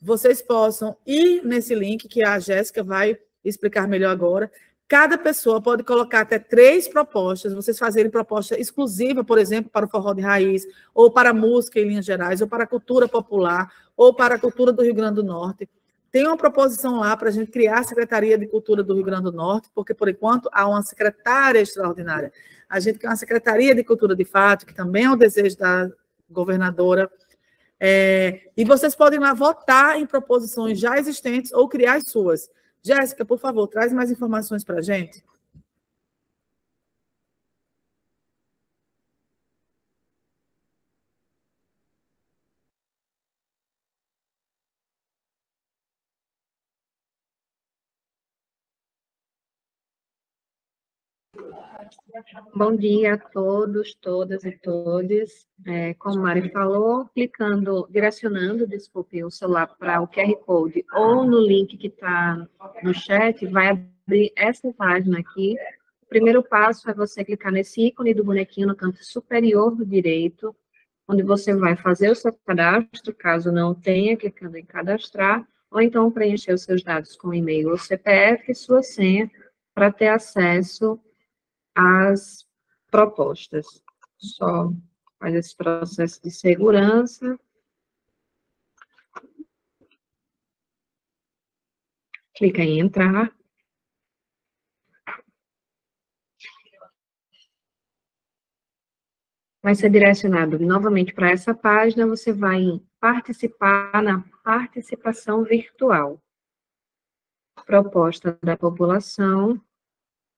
vocês possam ir nesse link, que a Jéssica vai explicar melhor agora. Cada pessoa pode colocar até 3 propostas, vocês fazerem proposta exclusiva, por exemplo, para o forró de raiz, ou para a música em linhas gerais, ou para a cultura popular, ou para a cultura do Rio Grande do Norte. Tem uma proposição lá para a gente criar a Secretaria de Cultura do Rio Grande do Norte, porque, por enquanto, há uma secretária extraordinária. A gente quer uma Secretaria de Cultura de fato, que também é um desejo da governadora. E vocês podem lá votar em proposições já existentes ou criar as suas. Jéssica, por favor, traz mais informações para a gente. Bom dia a todos, todas e todes. Como a Mari falou, direcionando, desculpe, o celular para o QR Code ou no link que está no chat, vai abrir essa página aqui. O primeiro passo é você clicar nesse ícone do bonequinho no canto superior do direito, onde você vai fazer o seu cadastro, caso não tenha, clicando em cadastrar, ou então preencher os seus dados com e-mail ou CPF e sua senha para ter acesso às propostas. Só faz esse processo de segurança. Clica em entrar. Vai ser direcionado novamente para essa página, você vai participar na participação virtual. Proposta da população.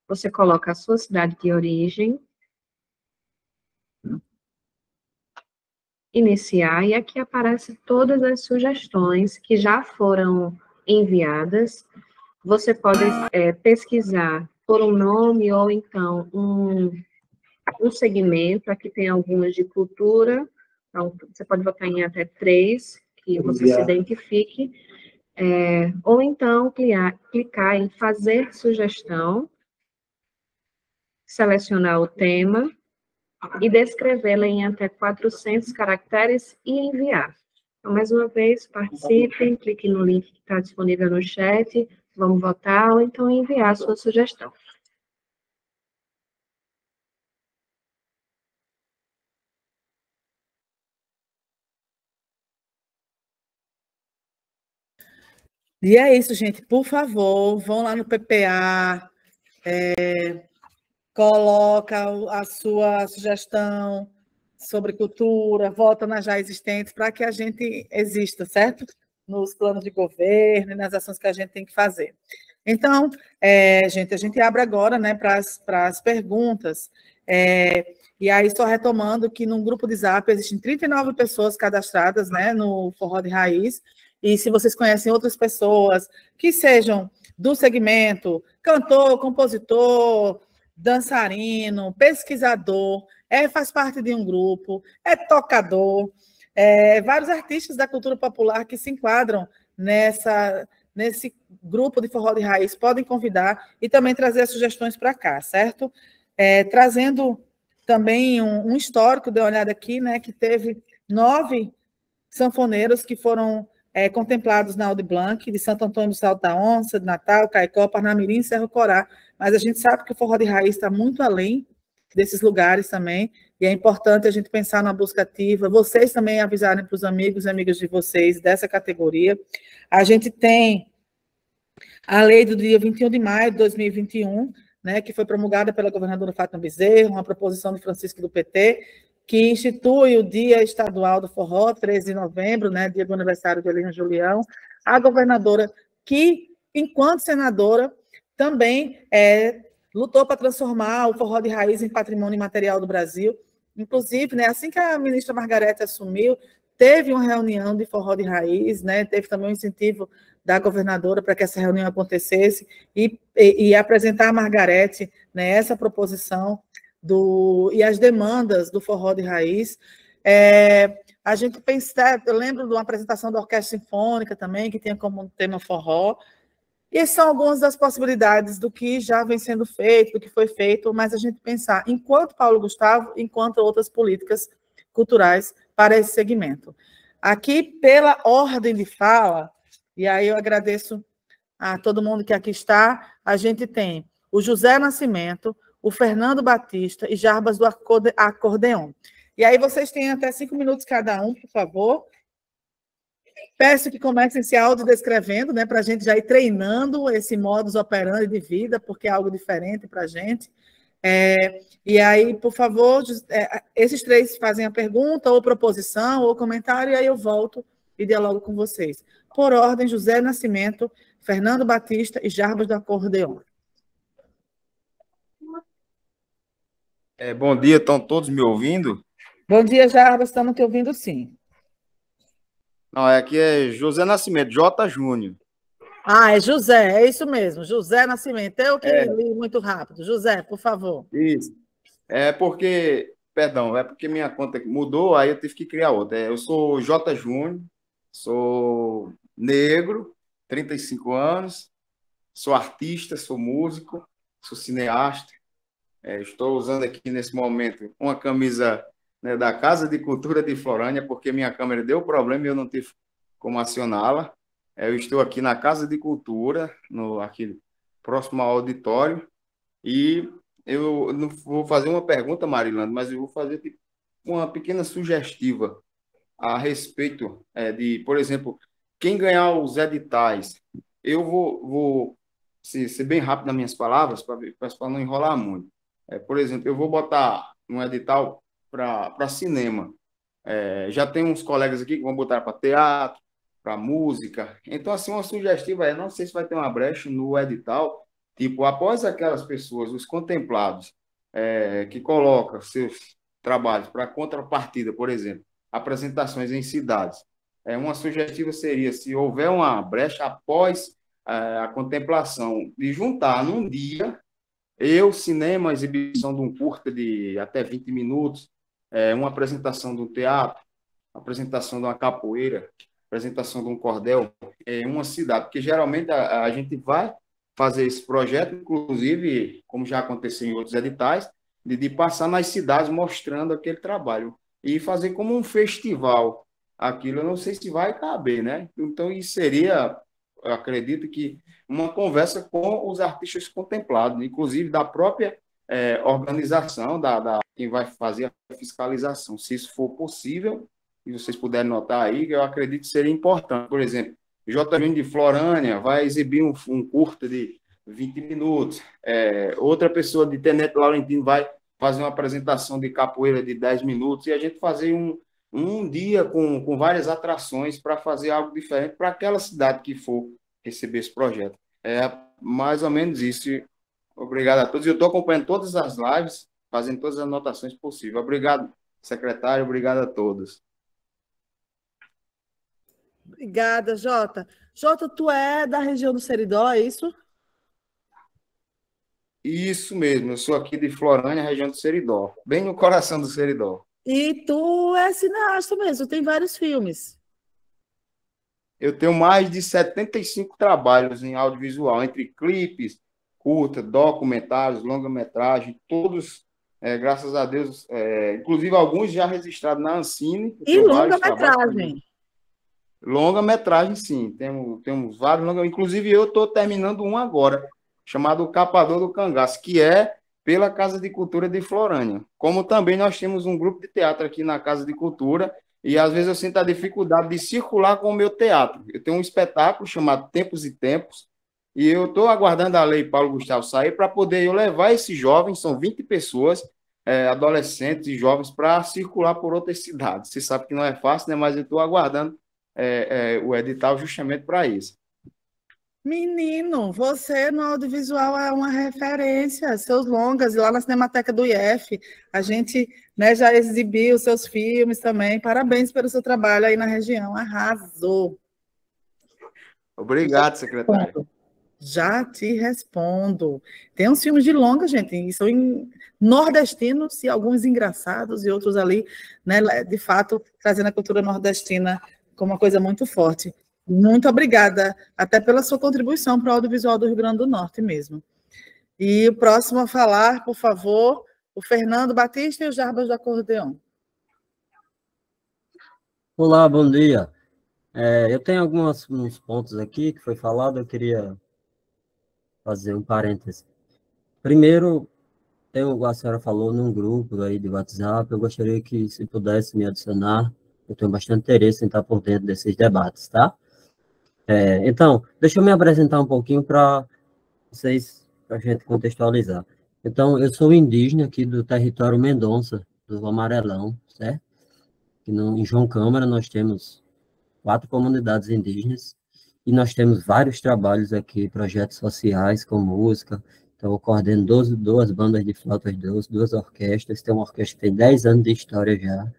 Você coloca a sua cidade de origem, iniciar, e aqui aparecem todas as sugestões que já foram enviadas. Você pode pesquisar por um nome ou então um segmento. Aqui tem algumas de cultura, então você pode botar em até 3, que você se identifique, ou então clicar em fazer sugestão, selecionar o tema e descrevê-la em até 400 caracteres e enviar. Então, mais uma vez, participem, clique no link que está disponível no chat, vamos votar ou então enviar a sua sugestão. E é isso, gente. Por favor, vão lá no PPA, coloca a sua sugestão sobre cultura, vota nas já existentes para que a gente exista, certo? Nos planos de governo e nas ações que a gente tem que fazer. Então, gente, a gente abre agora, né, para as perguntas. E aí, só retomando que num grupo de Zap existem 39 pessoas cadastradas, né, no Forró de Raiz, e se vocês conhecem outras pessoas que sejam do segmento, cantor, compositor, dançarino, pesquisador, faz parte de um grupo, é tocador, vários artistas da cultura popular que se enquadram nesse grupo de Forró de Raiz podem convidar e também trazer as sugestões para cá, certo? Trazendo também um histórico, dei uma olhada aqui, né, que teve 9 sanfoneiros que foram contemplados na Audi Blanc, de Santo Antônio do Salto da Onça, de Natal, Caicó, Parnamirim e Cerro Corá. Mas a gente sabe que o Forró de Raiz está muito além desses lugares também, e é importante a gente pensar na busca ativa, vocês também avisarem para os amigos e amigas de vocês dessa categoria. A gente tem a lei do dia 21 de maio de 2021, né, que foi promulgada pela governadora Fátima Bezerra, uma proposição de Francisco do PT, que institui o Dia Estadual do Forró, 13 de novembro, né, dia do aniversário de Helena Julião. A governadora, que, enquanto senadora, também lutou para transformar o Forró de Raiz em patrimônio imaterial do Brasil. Inclusive, né, assim que a ministra Margarete assumiu, teve uma reunião de Forró de Raiz, né, teve também um incentivo da governadora para que essa reunião acontecesse e apresentar a Margarete, né, essa proposição e as demandas do Forró de Raiz. A gente pensa, eu lembro de uma apresentação da Orquestra Sinfônica também, que tinha como tema forró, e essas são algumas das possibilidades do que já vem sendo feito, do que foi feito, mas a gente pensar, enquanto Paulo Gustavo, enquanto outras políticas culturais para esse segmento. Aqui, pela ordem de fala, e aí eu agradeço a todo mundo que aqui está, a gente tem o José Nascimento, o Fernando Batista e Jarbas do Acordeon. E aí vocês têm até 5 minutos cada um, por favor. Peço que comecem se autodescrevendo, né, para a gente já ir treinando esse modus operandi de vida, porque é algo diferente para a gente. E aí, por favor, esses 3 fazem a pergunta, ou proposição, ou comentário, e aí eu volto e dialogo com vocês. Por ordem, José Nascimento, Fernando Batista e Jarbas do Acordeon. Bom dia, estão todos me ouvindo? Bom dia, Jarbas, estamos te ouvindo sim. Não, aqui é José Nascimento, J. Júnior. É José, é isso mesmo, José Nascimento. Eu que li muito rápido. José, por favor. Isso. Porque minha conta mudou, aí eu tive que criar outra. Eu sou J. Júnior, sou negro, 35 anos, sou artista, sou músico, sou cineasta. Estou usando aqui nesse momento uma camisa, né, da Casa de Cultura de Florânia, porque minha câmera deu problema e eu não tive como acioná-la. Eu estou aqui na Casa de Cultura, aqui próximo ao auditório, e eu não vou fazer uma pergunta, Marilando, mas eu vou fazer uma pequena sugestiva a respeito de, por exemplo, quem ganhar os editais. Eu vou ser bem rápido nas minhas palavras, para não enrolar muito. Por exemplo, eu vou botar um edital para cinema. Já tem uns colegas aqui que vão botar para teatro, para música. Então, assim, uma sugestiva não sei se vai ter uma brecha no edital, tipo, após aquelas pessoas, os contemplados, que colocam seus trabalhos para contrapartida, por exemplo, apresentações em cidades. Uma sugestiva seria, se houver uma brecha após a contemplação, de juntar num dia cinema, exibição de um curta de até 20 minutos, uma apresentação do teatro, apresentação de uma capoeira, apresentação de um cordel, uma cidade, porque geralmente a gente vai fazer esse projeto, inclusive, como já aconteceu em outros editais, de passar nas cidades mostrando aquele trabalho e fazer como um festival. Aquilo eu não sei se vai caber, né? Então, isso seria, eu acredito que, uma conversa com os artistas contemplados, inclusive da própria organização, quem vai fazer a fiscalização. Se isso for possível, e vocês puderem notar aí, que eu acredito que seria importante. Por exemplo, J. Júnior de Florânia vai exibir um curta de 20 minutos. Outra pessoa de Tenente Laurentino vai fazer uma apresentação de capoeira de 10 minutos, e a gente fazer um dia com várias atrações para fazer algo diferente para aquela cidade que for receber esse projeto. Mais ou menos isso. Obrigado a todos. Eu estou acompanhando todas as lives fazendo todas as anotações possíveis. Obrigado, secretário, obrigado a todos. Obrigada, Jota. Jota, tu é da região do Seridó, é isso? Isso mesmo, eu sou aqui de Florânia, região do Seridó, bem no coração do Seridó. E tu é cineasta mesmo, tem vários filmes. Eu tenho mais de 75 trabalhos em audiovisual, entre clipes, curta, documentários, longa-metragem, todos, graças a Deus, inclusive alguns já registrados na Ancine. E longa-metragem. Longa-metragem, sim. Temos vários longa. Inclusive, eu estou terminando um agora, chamado O Capador do Cangaço, que é pela Casa de Cultura de Florânia. Como também nós temos um grupo de teatro aqui na Casa de Cultura, e às vezes eu sinto a dificuldade de circular com o meu teatro. Eu tenho um espetáculo chamado Tempos e Tempos, e eu estou aguardando a Lei Paulo Gustavo sair para poder eu levar esses jovens, são 20 pessoas, adolescentes e jovens, para circular por outras cidades. Você sabe que não é fácil, né? Mas eu estou aguardando o edital justamente para isso. Menino, você no audiovisual é uma referência, seus longas, e lá na Cinemateca do IF, a gente, né, já exibiu seus filmes também. Parabéns pelo seu trabalho aí na região, arrasou. Obrigado, secretário. Já te respondo. Tem uns filmes de longa, gente, e são nordestinos, e alguns engraçados, e outros ali, né, de fato, trazendo a cultura nordestina como uma coisa muito forte. Muito obrigada, até pela sua contribuição para o audiovisual do Rio Grande do Norte mesmo. E o próximo a falar, por favor, o Fernando Batista e o Jarbas do Acordeão. Olá, bom dia. Eu tenho uns pontos aqui que foi falado, eu queria fazer um parêntese. Primeiro, a senhora falou num grupo aí de WhatsApp, eu gostaria que, se pudesse me adicionar, eu tenho bastante interesse em estar por dentro desses debates, tá? Então, deixa eu me apresentar um pouquinho para vocês, para a gente contextualizar. Então, eu sou indígena aqui do território Mendonça, do Amarelão, certo? Em João Câmara nós temos 4 comunidades indígenas e nós temos vários trabalhos aqui, projetos sociais com música. Então, eu coordeno 2 bandas de flautas doce, 2 orquestras, tem uma orquestra que tem 10 anos de história já,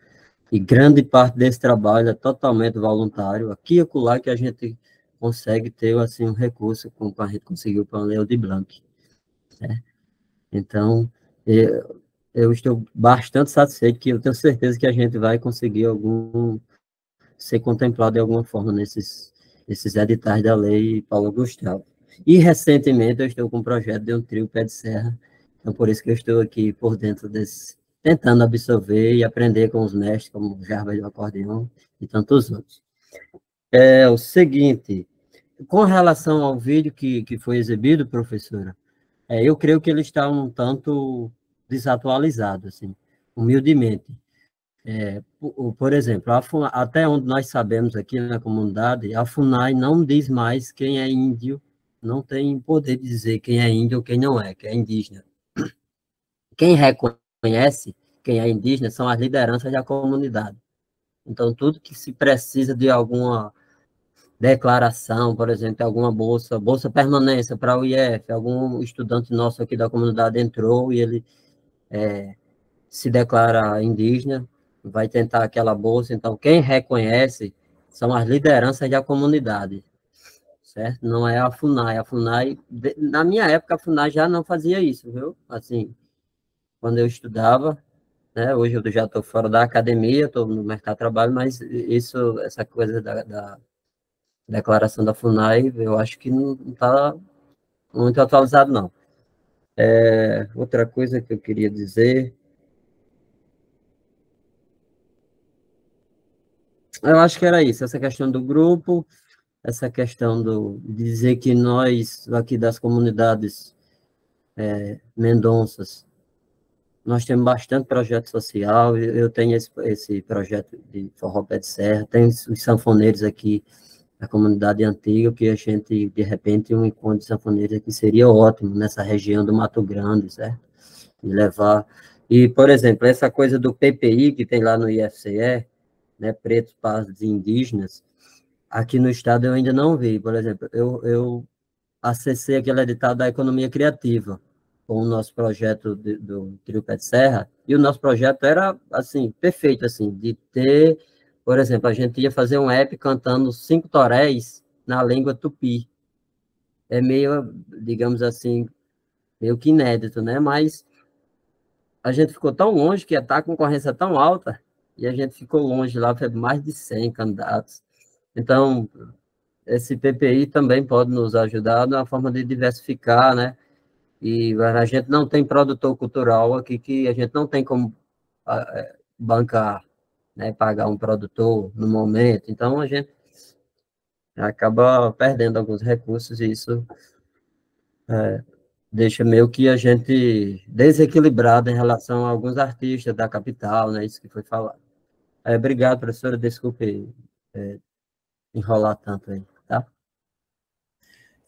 e grande parte desse trabalho é totalmente voluntário, aqui e acolá que a gente consegue ter assim, um recurso, como a gente conseguiu para a Lei de Blanc. Né? Então, eu estou bastante satisfeito, que eu tenho certeza que a gente vai conseguir ser contemplado de alguma forma nesses editais da Lei Paulo Gustavo. E, recentemente, eu estou com um projeto de um trio Pé de Serra, então por isso que eu estou aqui por dentro tentando absorver e aprender com os mestres, como o Jarbas do Acordeão e tantos outros. O seguinte, com relação ao vídeo que foi exibido, professora, eu creio que ele está um tanto desatualizado, assim, humildemente. Por exemplo, até onde nós sabemos aqui na comunidade, a FUNAI não diz mais quem é índio, não tem poder de dizer quem é índio ou quem não é, que é indígena. Quem reconhece quem é indígena são as lideranças da comunidade. Então, tudo que se precisa de alguma declaração, por exemplo, alguma bolsa permanência para o IF, algum estudante nosso aqui da comunidade entrou e ele se declara indígena, vai tentar aquela bolsa. Então, quem reconhece são as lideranças da comunidade, certo? Não é a FUNAI. A FUNAI, na minha época, a FUNAI já não fazia isso, viu? Assim, quando eu estudava, né? Hoje eu já estou fora da academia, estou no mercado de trabalho, mas essa coisa da declaração da FUNAI, eu acho que não está muito atualizado, não. Outra coisa que eu queria dizer, eu acho que era isso, essa questão do grupo, essa questão de dizer que nós, aqui das comunidades mendonças, nós temos bastante projeto social, eu tenho esse projeto de Forró Pé de Serra, tem os sanfoneiros aqui, a comunidade antiga, que a gente, de repente, um encontro de sanfoneiros aqui seria ótimo, nessa região do Mato Grande, certo? E levar... E, por exemplo, essa coisa do PPI, que tem lá no IFCE, né, pretos, pardos e indígenas, aqui no estado eu ainda não vi. Por exemplo, eu acessei aquele edital da economia criativa, com o nosso projeto do Trio Pé de Serra, e o nosso projeto era, assim, perfeito, assim, de ter, por exemplo, a gente ia fazer um app cantando 5 toréis na língua tupi. É meio, digamos assim, meio que inédito, né? Mas a gente ficou tão longe que a concorrência tão alta, e a gente ficou longe lá, foi mais de 100 candidatos. Então, esse PPI também pode nos ajudar na forma de diversificar, né? E a gente não tem produtor cultural aqui, que a gente não tem como bancar, né? Pagar um produtor no momento. Então, a gente acaba perdendo alguns recursos e isso deixa meio que a gente desequilibrado em relação a alguns artistas da capital, né? Isso que foi falado. Obrigado, professora. Desculpe enrolar tanto aí, tá?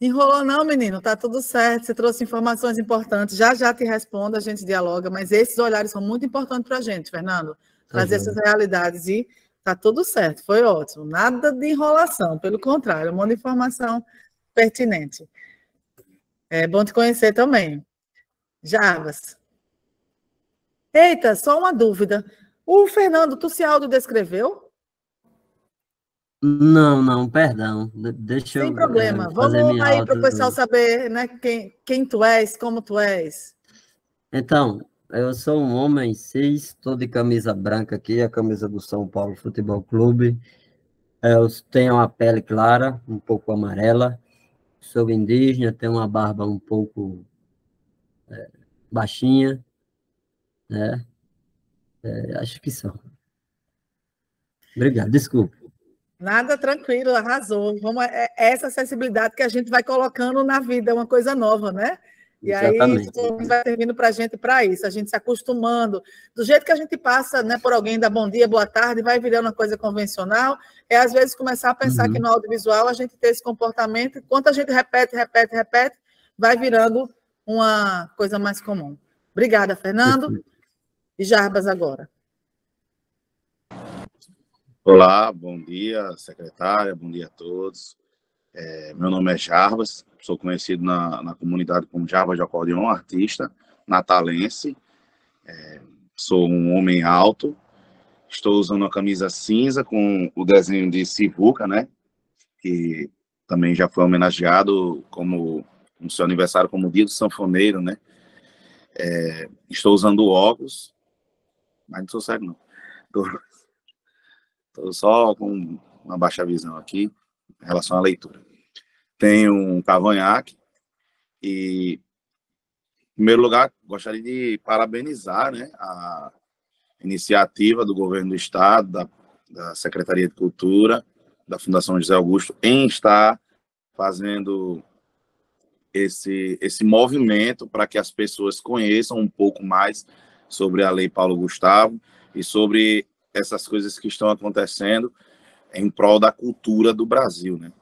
Enrolou não, menino, tá tudo certo. Você trouxe informações importantes. Já já te respondo, a gente dialoga, mas esses olhares são muito importantes para a gente, Fernando. Trazer essas realidades e tá tudo certo, foi ótimo. Nada de enrolação, pelo contrário, um monte de informação pertinente. É bom te conhecer também. Jarbas. Eita, só uma dúvida. O Fernando, tu se autodescreveu? Não, perdão. Deixa Sem eu problema. fazer Vamos minha aí para o pessoal auto... saber, né, quem tu és, como tu és. Então, eu sou um homem cis, estou de camisa branca aqui, a camisa do São Paulo Futebol Clube. Eu tenho a pele clara, um pouco amarela. Sou indígena, tenho uma barba um pouco baixinha, né? Acho que são. Obrigado, desculpa. Nada, tranquilo, arrasou. Essa acessibilidade que a gente vai colocando na vida, é uma coisa nova, né? E Exatamente. aí vai servindo para a gente para isso, a gente se acostumando. Do jeito que a gente passa, né, por alguém dá bom dia, boa tarde, vai virando uma coisa convencional, às vezes começar a pensar que no audiovisual a gente tem esse comportamento, enquanto a gente repete, vai virando uma coisa mais comum. Obrigada, Fernando. E Jarbas agora. Olá, bom dia, secretária, bom dia a todos. Meu nome é Jarbas, sou conhecido na comunidade como Jarbas de Acordeon, artista natalense. Sou um homem alto, estou usando uma camisa cinza com o desenho de Sivuca, né? Que também já foi homenageado como no seu aniversário como Dia do Sanfoneiro, né? Estou usando óculos, mas não sou cego, não. Estou só com uma baixa visão aqui em relação à leitura. Tenho um cavanhaque e, em primeiro lugar, gostaria de parabenizar, né, a iniciativa do governo do Estado, da Secretaria de Cultura, da Fundação José Augusto, em estar fazendo esse movimento para que as pessoas conheçam um pouco mais sobre a Lei Paulo Gustavo e sobre essas coisas que estão acontecendo em prol da cultura do Brasil, né?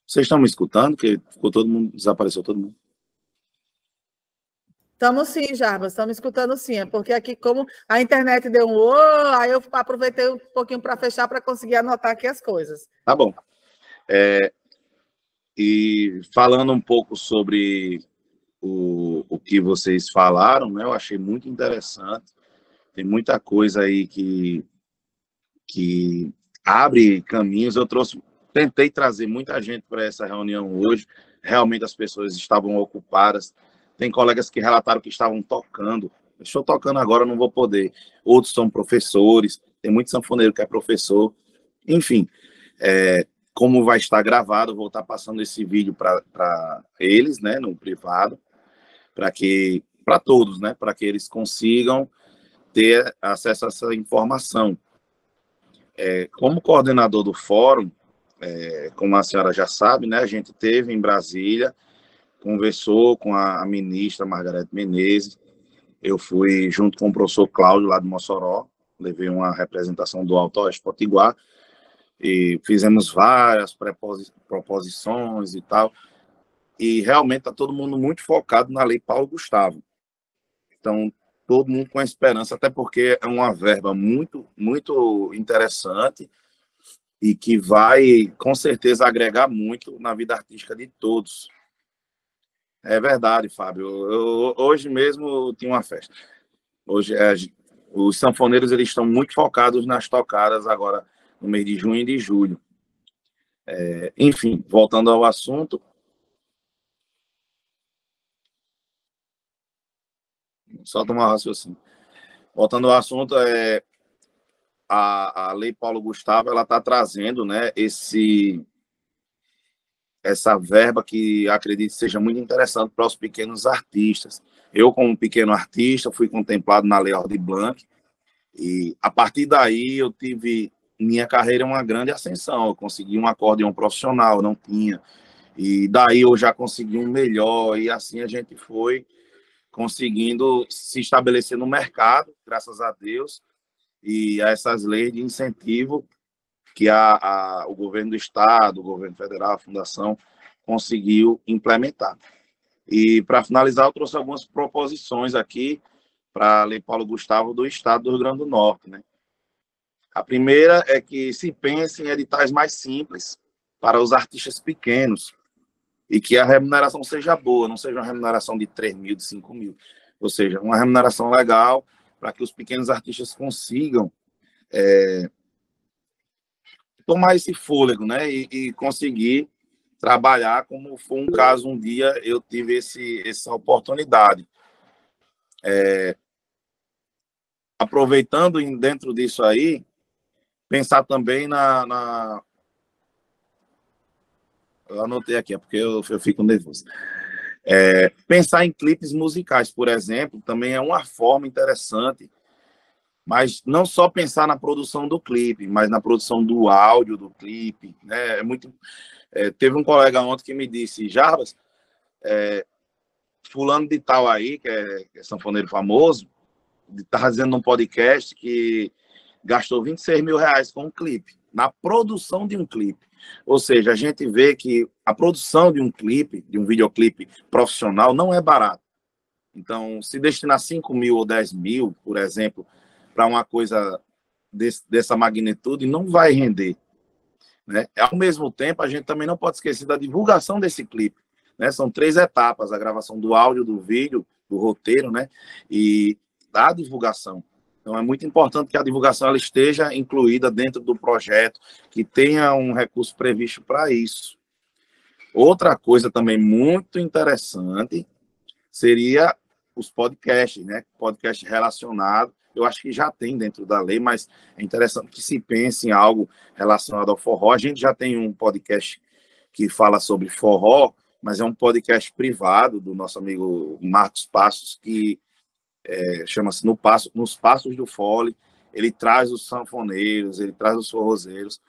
Vocês estão me escutando? Que ficou todo mundo, desapareceu todo mundo. Estamos sim, Jarbas, estamos escutando sim. É porque aqui, como a internet deu um aí eu aproveitei um pouquinho para fechar para conseguir anotar aqui as coisas. Tá bom. E falando um pouco sobre o que vocês falaram, né, eu achei muito interessante. Tem muita coisa aí que abre caminhos. Tentei trazer muita gente para essa reunião hoje. Realmente as pessoas estavam ocupadas. Tem colegas que relataram que estavam tocando. Estou tocando agora, não vou poder. Outros são professores. Tem muito sanfoneiro que é professor. Enfim, como vai estar gravado, vou estar passando esse vídeo para eles, né, no privado, para todos, né, para que eles consigam ter acesso a essa informação. Como coordenador do fórum, como a senhora já sabe, né, a gente teve em Brasília, conversou com a ministra Margarete Menezes, eu fui junto com o professor Cláudio, lá de Mossoró, levei uma representação do Alto Oeste Potiguar, e fizemos várias proposições e tal, e realmente está todo mundo muito focado na Lei Paulo Gustavo. Então, todo mundo com esperança, até porque é uma verba muito, muito interessante e que vai, com certeza, agregar muito na vida artística de todos. É verdade, Fábio. Hoje mesmo eu tinha uma festa. Hoje os sanfoneiros eles estão muito focados nas tocadas agora no mês de junho e de julho. Enfim, voltando ao assunto. Só tomar raciocínio. Voltando ao assunto, a Lei Paulo Gustavo ela está trazendo, né, essa verba que acredito seja muito interessante para os pequenos artistas. Eu, como pequeno artista, fui contemplado na Lei Aldir Blanc e, a partir daí, eu tive minha carreira uma grande ascensão. Eu consegui um acordeão profissional, não tinha. E daí eu já consegui um melhor e assim a gente foi conseguindo se estabelecer no mercado, graças a Deus, e a essas leis de incentivo que o governo do estado, o governo federal, a fundação conseguiu implementar. E para finalizar, eu trouxe algumas proposições aqui para a Lei Paulo Gustavo do estado do Rio Grande do Norte, né? A primeira é que se pense em editais mais simples para os artistas pequenos e que a remuneração seja boa, não seja uma remuneração de 3 mil, de 5 mil, ou seja, uma remuneração legal para que os pequenos artistas consigam tomar esse fôlego, né, e conseguir trabalhar, como foi um caso, um dia eu tive essa oportunidade. Aproveitando dentro disso aí, pensar também eu anotei aqui, é porque eu fico nervoso. Pensar em clipes musicais, por exemplo, também é uma forma interessante, mas não só pensar na produção do clipe, mas na produção do áudio do clipe, né? Teve um colega ontem que me disse, Jarbas, fulano de tal aí, que é sanfoneiro famoso, está dizendo num podcast que gastou 26 mil reais com um clipe, na produção de um clipe. Ou seja, a gente vê que a produção de um clipe, de um videoclipe profissional, não é barato. Então, se destinar 5 mil ou 10 mil, por exemplo, para uma coisa dessa magnitude, não vai render, né? Ao mesmo tempo, a gente também não pode esquecer da divulgação desse clipe, né? São 3 etapas, a gravação do áudio, do vídeo, do roteiro, né? E da divulgação. Então, é muito importante que a divulgação ela esteja incluída dentro do projeto, que tenha um recurso previsto para isso. Outra coisa também muito interessante seria os podcasts, né? Podcast relacionado. Eu acho que já tem dentro da lei, mas é interessante que se pense em algo relacionado ao forró. A gente já tem um podcast que fala sobre forró, mas é um podcast privado do nosso amigo Marcos Passos, que chama-se Nos Passos do Fole. Ele traz os sanfoneiros, ele traz os forrozeiros.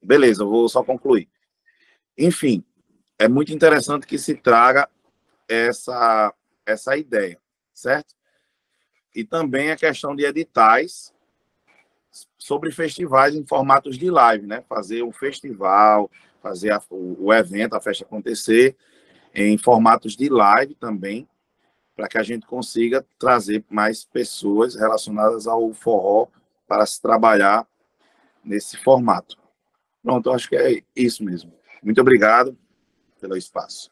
Beleza, eu vou só concluir. Enfim, é muito interessante que se traga essa ideia, certo? E também a questão de editais sobre festivais em formatos de live, né? Fazer um festival, fazer o evento, a festa acontecer em formatos de live também, para que a gente consiga trazer mais pessoas relacionadas ao forró para se trabalhar nesse formato. Pronto, eu acho que é isso mesmo. Muito obrigado pelo espaço.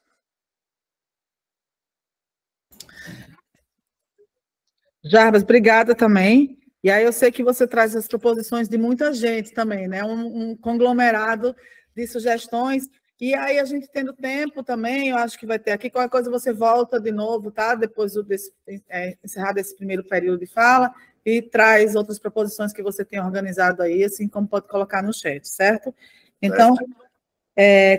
Jarbas, obrigada também. E aí eu sei que você traz as proposições de muita gente também, né? Um conglomerado de sugestões. E aí a gente tendo tempo também, eu acho que vai ter aqui, qualquer coisa você volta de novo, tá? Depois encerrado esse primeiro período de fala, e traz outras proposições que você tem organizado aí, assim como pode colocar no chat, certo? Então,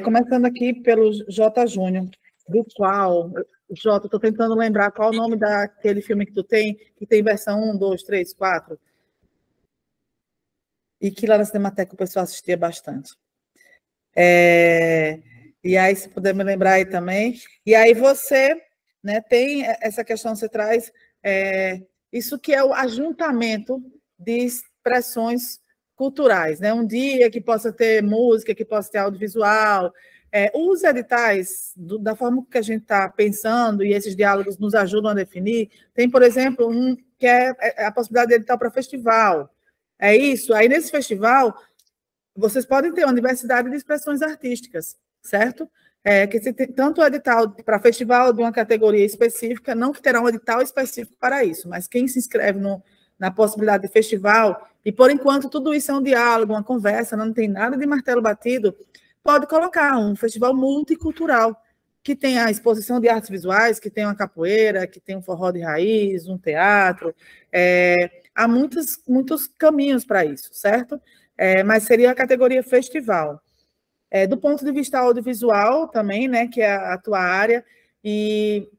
começando aqui pelo J. Júnior, do qual... Jota, estou tentando lembrar qual o nome daquele filme que tu tem, que tem versão 1, 2, 3, 4. E que lá na Cinemateca o pessoal assistia bastante. E aí, se puder me lembrar aí também. E aí você, né, tem essa questão, você traz isso que é o ajuntamento de expressões culturais, né? Um dia que possa ter música, que possa ter audiovisual. Os editais, da forma que a gente está pensando, e esses diálogos nos ajudam a definir, tem, por exemplo, um que é a possibilidade de edital para festival. É isso. Aí, nesse festival, vocês podem ter uma diversidade de expressões artísticas, certo? que se tem tanto o edital para festival de uma categoria específica, não que terá um edital específico para isso, mas quem se inscreve na possibilidade de festival, e por enquanto tudo isso é um diálogo, uma conversa, não tem nada de martelo batido, pode colocar um festival multicultural, que tem a exposição de artes visuais, que tem uma capoeira, que tem um forró de raiz, um teatro, há muitos caminhos para isso, certo? Mas seria a categoria festival. Do ponto de vista audiovisual também, né, que é a tua área, e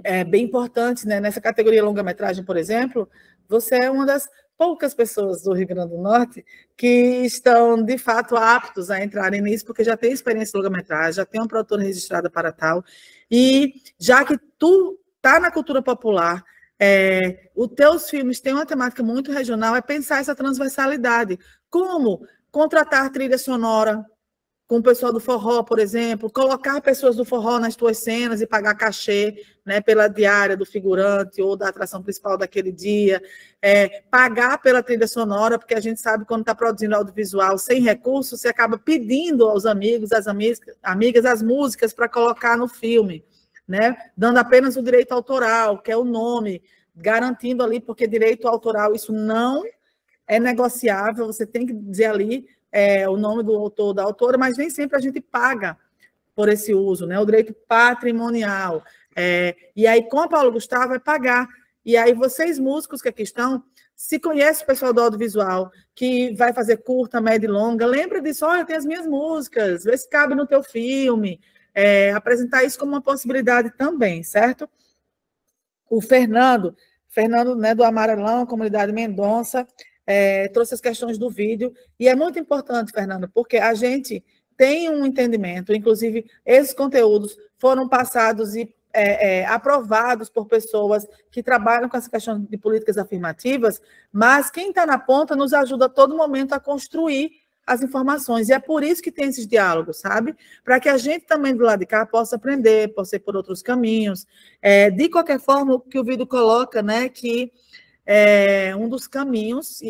é bem importante, né, nessa categoria longa-metragem, por exemplo, você é uma das poucas pessoas do Rio Grande do Norte que estão, de fato, aptos a entrarem nisso, porque já tem experiência de longa-metragem, já tem uma produtora registrada para tal, e já que tu está na cultura popular, os teus filmes têm uma temática muito regional, é pensar essa transversalidade. Como contratar trilha sonora com o pessoal do forró, por exemplo, colocar pessoas do forró nas tuas cenas e pagar cachê, né, pela diária do figurante ou da atração principal daquele dia, pagar pela trilha sonora, porque a gente sabe que quando está produzindo audiovisual sem recursos, você acaba pedindo aos amigos, às amigas as músicas para colocar no filme, né, dando apenas o direito autoral, que é o nome, garantindo ali, porque direito autoral, isso não é negociável, você tem que dizer ali o nome do autor, da autora, mas nem sempre a gente paga por esse uso, né? O direito patrimonial. E aí, com a Paulo Gustavo, é pagar. E aí, vocês, músicos que aqui estão, se conhecem o pessoal do audiovisual, que vai fazer curta, média e longa, lembra disso, olha, tem as minhas músicas, vê se cabe no teu filme, apresentar isso como uma possibilidade também, certo? O Fernando, né, do Amarelão, Comunidade Mendonça, trouxe as questões do vídeo, e é muito importante, Fernando, porque a gente tem um entendimento, inclusive esses conteúdos foram passados e aprovados por pessoas que trabalham com essa questão de políticas afirmativas, mas quem está na ponta nos ajuda a todo momento a construir as informações, e é por isso que tem esses diálogos, sabe? Para que a gente também do lado de cá possa aprender, possa ir por outros caminhos. De qualquer forma, o que o vídeo coloca, né, que um dos caminhos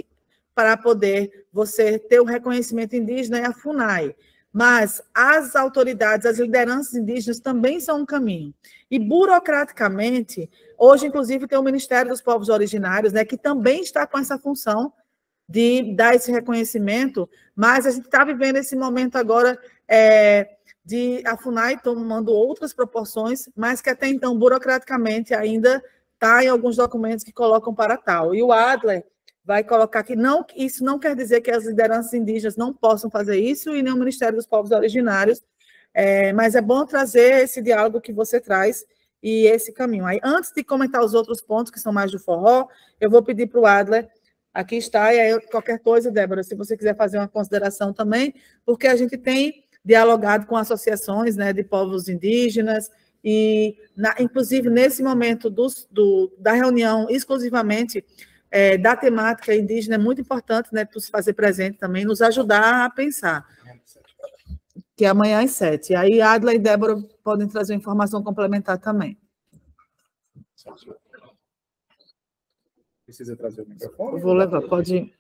para poder você ter o reconhecimento indígena é a FUNAI, mas as autoridades, as lideranças indígenas também são um caminho. E, burocraticamente, hoje, inclusive, tem o Ministério dos Povos Originários, né, que também está com essa função de dar esse reconhecimento, mas a gente está vivendo esse momento agora de a FUNAI tomando outras proporções, mas que até então, burocraticamente, ainda está em alguns documentos que colocam para tal. E o Adler vai colocar que isso não quer dizer que as lideranças indígenas não possam fazer isso, e nem o Ministério dos Povos Originários, mas é bom trazer esse diálogo que você traz e esse caminho. Aí, antes de comentar os outros pontos, que são mais do forró, eu vou pedir para o Adler, aqui está, e aí qualquer coisa, Débora, se você quiser fazer uma consideração também, porque a gente tem dialogado com associações, né, de povos indígenas, e, inclusive, nesse momento da reunião, exclusivamente da temática indígena, é muito importante, né, tu se fazer presente também, nos ajudar a pensar. Que é amanhã às 7. E aí, Adla e Débora podem trazer informação complementar também. Precisa trazer o microfone? Eu vou levar, pode ir.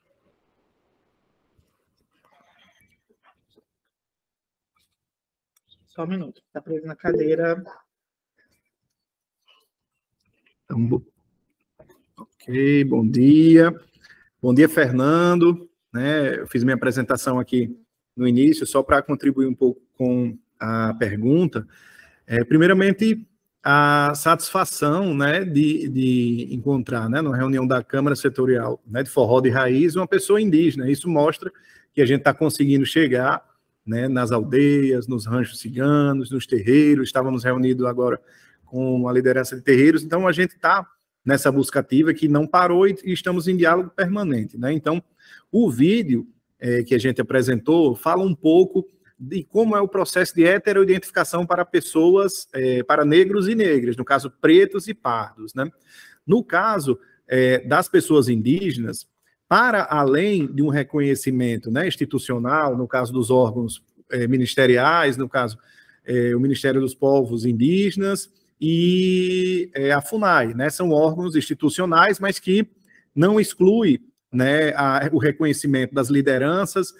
Só um minuto, está preso na cadeira. Então, ok, bom dia. Bom dia, Fernando. Eu fiz minha apresentação aqui no início, só para contribuir um pouco com a pergunta. Primeiramente, a satisfação, né, de encontrar, né, na reunião da Câmara Setorial, né, de Forró de Raiz, uma pessoa indígena. Isso mostra que a gente está conseguindo chegar, né, nas aldeias, nos ranchos ciganos, nos terreiros. Estávamos reunidos agora com a liderança de terreiros, então a gente está nessa busca ativa que não parou e estamos em diálogo permanente, né? Então, o vídeo que a gente apresentou fala um pouco de como é o processo de heteroidentificação para pessoas, para negros e negras, no caso, pretos e pardos, né? No caso das pessoas indígenas, para além de um reconhecimento, né, institucional, no caso dos órgãos ministeriais, no caso, o Ministério dos Povos Indígenas e a FUNAI, né, são órgãos institucionais, mas que não exclui, né, o reconhecimento das lideranças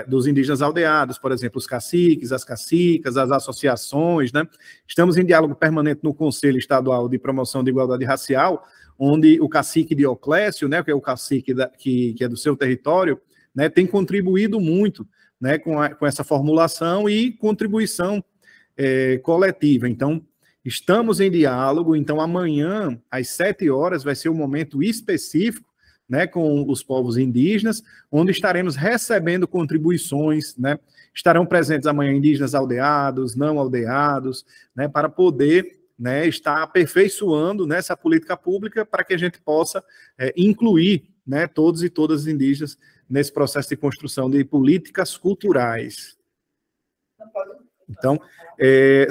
dos indígenas aldeados, por exemplo, os caciques, as cacicas, as associações, né? Estamos em diálogo permanente no Conselho Estadual de Promoção de Igualdade Racial, onde o cacique Dioclésio, né, que é o cacique que é do seu território, né, tem contribuído muito, né, com essa formulação e contribuição coletiva. Então, estamos em diálogo. Então, amanhã, às 7 horas, vai ser um momento específico, né, com os povos indígenas, onde estaremos recebendo contribuições, né? Estarão presentes amanhã indígenas aldeados, não aldeados, né, para poder, né, estar aperfeiçoando nessa política pública para que a gente possa incluir, né, todos e todas as indígenas nesse processo de construção de políticas culturais. Então,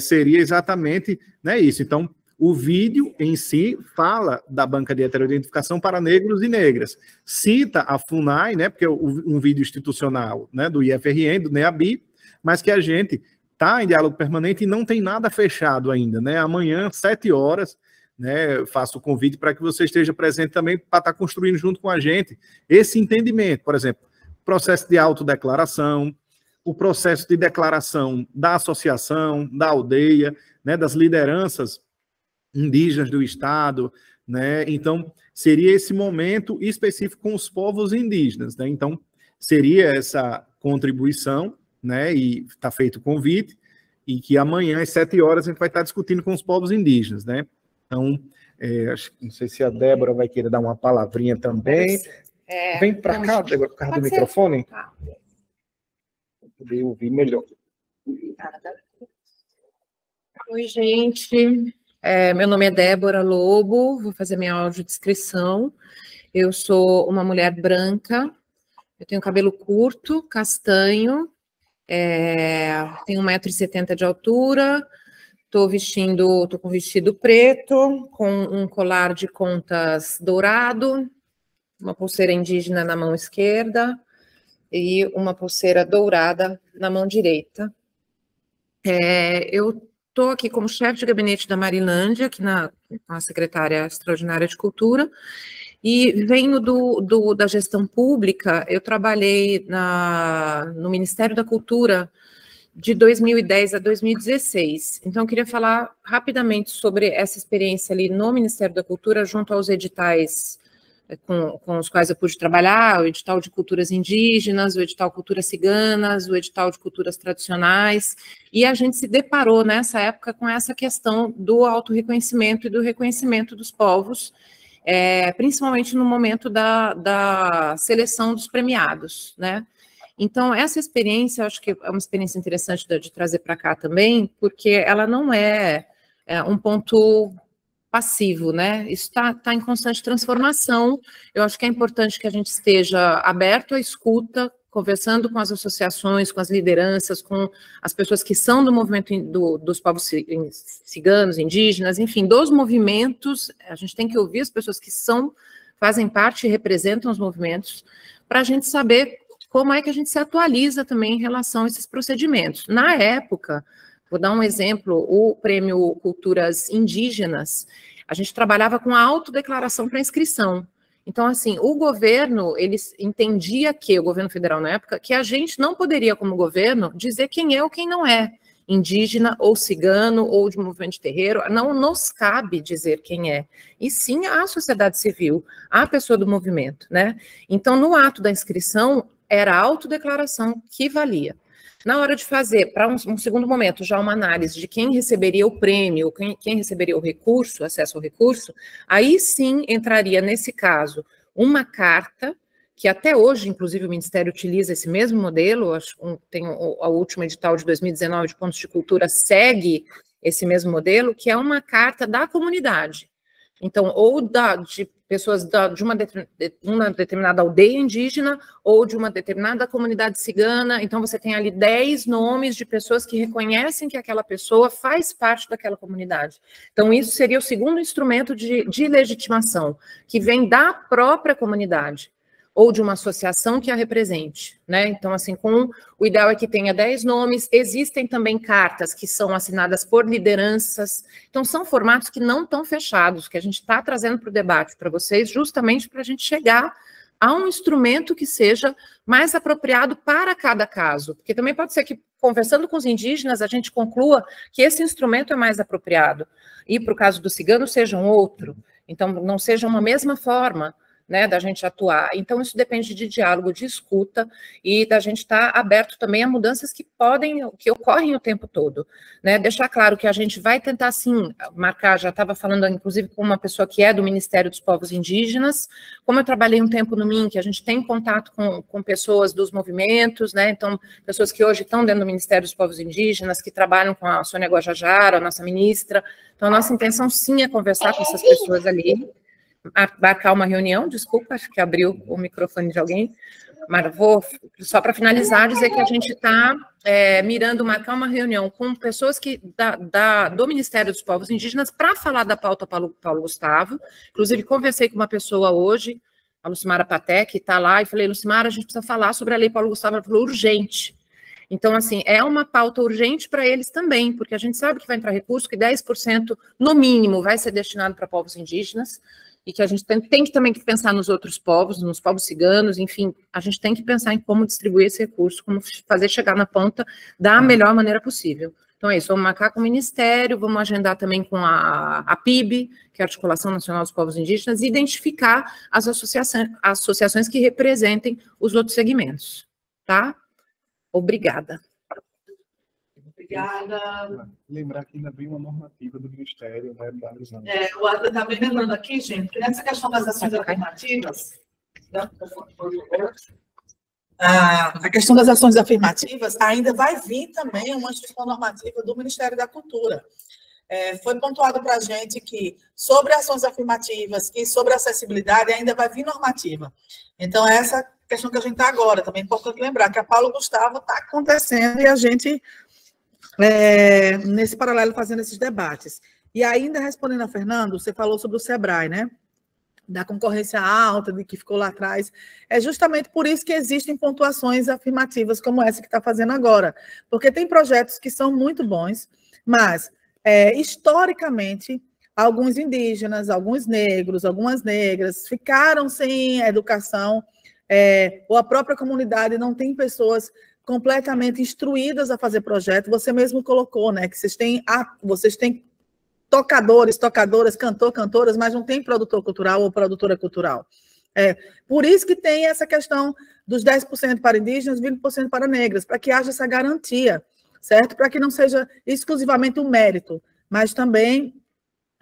seria exatamente, né, isso. Então, o vídeo em si fala da banca de heteroidentificação para negros e negras. Cita a FUNAI, né, porque é um vídeo institucional, né, do IFRN, do NEABI, mas que a gente está em diálogo permanente e não tem nada fechado ainda, né? Amanhã, 7 horas, né, faço o convite para que você esteja presente também para estar construindo junto com a gente esse entendimento. Por exemplo, processo de autodeclaração, o processo de declaração da associação, da aldeia, né, das lideranças indígenas do Estado, né? Então, seria esse momento específico com os povos indígenas, né? Então, seria essa contribuição, né? E está feito o convite, e que amanhã, às 7 horas, a gente vai estar discutindo com os povos indígenas, né? Então, não sei se a Débora vai querer dar uma palavrinha também. Vem para cá, Débora, por causa do microfone. Para poder ouvir melhor. Oi, gente. Meu nome é Débora Lobo, vou fazer minha audiodescrição. Eu sou uma mulher branca, eu tenho cabelo curto, castanho, tenho 1,70 m de altura, estou com vestido preto, com um colar de contas dourado, uma pulseira indígena na mão esquerda e uma pulseira dourada na mão direita. Eu estou aqui como chefe de gabinete da Marilândia, aqui na secretária extraordinária de Cultura, e venho da gestão pública. Eu trabalhei no Ministério da Cultura de 2010 a 2016. Então, eu queria falar rapidamente sobre essa experiência ali no Ministério da Cultura, junto aos editais com os quais eu pude trabalhar, o edital de culturas indígenas, o edital culturas ciganas, o edital de culturas tradicionais, e a gente se deparou nessa época com essa questão do autorreconhecimento e do reconhecimento dos povos, principalmente no momento da seleção dos premiados, né? Então, essa experiência, eu acho que é uma experiência interessante de trazer para cá também, porque ela não é um ponto passivo, né? Isso tá em constante transformação. Eu acho que é importante que a gente esteja aberto à escuta, conversando com as associações, com as lideranças, com as pessoas que são do movimento dos povos ciganos, indígenas, enfim, dos movimentos. A gente tem que ouvir as pessoas que fazem parte e representam os movimentos, para a gente saber como é que a gente se atualiza também em relação a esses procedimentos. Na época, vou dar um exemplo, o Prêmio Culturas Indígenas, a gente trabalhava com a autodeclaração para inscrição. Então, assim, o governo, ele entendia o governo federal na época, que a gente não poderia, como governo, dizer quem é ou quem não é indígena ou cigano ou de movimento de terreiro, não nos cabe dizer quem é, e sim a sociedade civil, a pessoa do movimento, né? Então, no ato da inscrição, era a autodeclaração que valia. Na hora de fazer, para um segundo momento, já uma análise de quem receberia o prêmio, quem receberia o recurso, acesso ao recurso, aí sim entraria, nesse caso, uma carta, que até hoje, inclusive, o Ministério utiliza esse mesmo modelo, tem o último edital de 2019 de pontos de cultura, segue esse mesmo modelo, que é uma carta da comunidade. Então, ou de pessoas de uma determinada aldeia indígena, ou de uma determinada comunidade cigana. Então, você tem ali 10 nomes de pessoas que reconhecem que aquela pessoa faz parte daquela comunidade. Então, isso seria o segundo instrumento de legitimação, que vem da própria comunidade, ou de uma associação que a represente, né? Então, assim, o ideal é que tenha 10 nomes. Existem também cartas que são assinadas por lideranças. Então, são formatos que não estão fechados, que a gente está trazendo para o debate para vocês, justamente para a gente chegar a um instrumento que seja mais apropriado para cada caso. Porque também pode ser que, conversando com os indígenas, a gente conclua que esse instrumento é mais apropriado. E, para o caso do cigano, seja um outro. Então, não seja uma mesma forma, né, da gente atuar. Então, isso depende de diálogo, de escuta, e da gente estar aberto também a mudanças que ocorrem o tempo todo, né, deixar claro que a gente vai tentar, sim, marcar, já estava falando, inclusive, com uma pessoa que é do Ministério dos Povos Indígenas, como eu trabalhei um tempo no MINC, a gente tem contato com pessoas dos movimentos, né, então, pessoas que hoje estão dentro do Ministério dos Povos Indígenas, que trabalham com a Sônia Guajajara, a nossa ministra, então, a nossa intenção, sim, é conversar com essas pessoas ali, marcar uma reunião, desculpa, acho que abriu o microfone de alguém, mas vou, só para finalizar, dizer que a gente está mirando marcar uma reunião com pessoas do Ministério dos Povos Indígenas para falar da pauta Paulo Gustavo, inclusive conversei com uma pessoa hoje, a Lucimara Paté, que está lá, e falei, Lucimara, a gente precisa falar sobre a lei Paulo Gustavo, ela falou, urgente. Então, assim, é uma pauta urgente para eles também, porque a gente sabe que vai entrar recurso, que 10% no mínimo vai ser destinado para povos indígenas, e que a gente tem que também pensar nos outros povos, nos povos ciganos, enfim, a gente tem que pensar em como distribuir esse recurso, como fazer chegar na ponta da melhor maneira possível. Então é isso, vamos marcar com o Ministério, vamos agendar também com a PIB, que é a Articulação Nacional dos Povos Indígenas, e identificar as associações que representem os outros segmentos, tá? Obrigada. Obrigada. Lembrar que ainda vem uma normativa do Ministério, né, da Arizona. O Adler está me lembrando aqui, gente, que nessa questão das ações afirmativas, a questão das ações afirmativas ainda vai vir também uma instrução normativa do Ministério da Cultura. Foi pontuado para a gente que sobre ações afirmativas e sobre acessibilidade ainda vai vir normativa. Então, essa questão que a gente está agora, também é importante lembrar que a Paulo Gustavo está acontecendo e a gente... nesse paralelo, fazendo esses debates. E ainda respondendo a Fernando, você falou sobre o Sebrae, né? Da concorrência alta, de que ficou lá atrás. É justamente por isso que existem pontuações afirmativas como essa que está fazendo agora. Porque tem projetos que são muito bons, mas, historicamente, alguns indígenas, alguns negros, algumas negras ficaram sem educação, ou a própria comunidade não tem pessoas completamente instruídas a fazer projeto. Você mesmo colocou, né, que vocês têm tocadores, tocadoras, cantoras, mas não tem produtor cultural ou produtora cultural. Por isso que tem essa questão dos 10% para indígenas, 20% para negras, para que haja essa garantia, certo? Para que não seja exclusivamente um mérito, mas também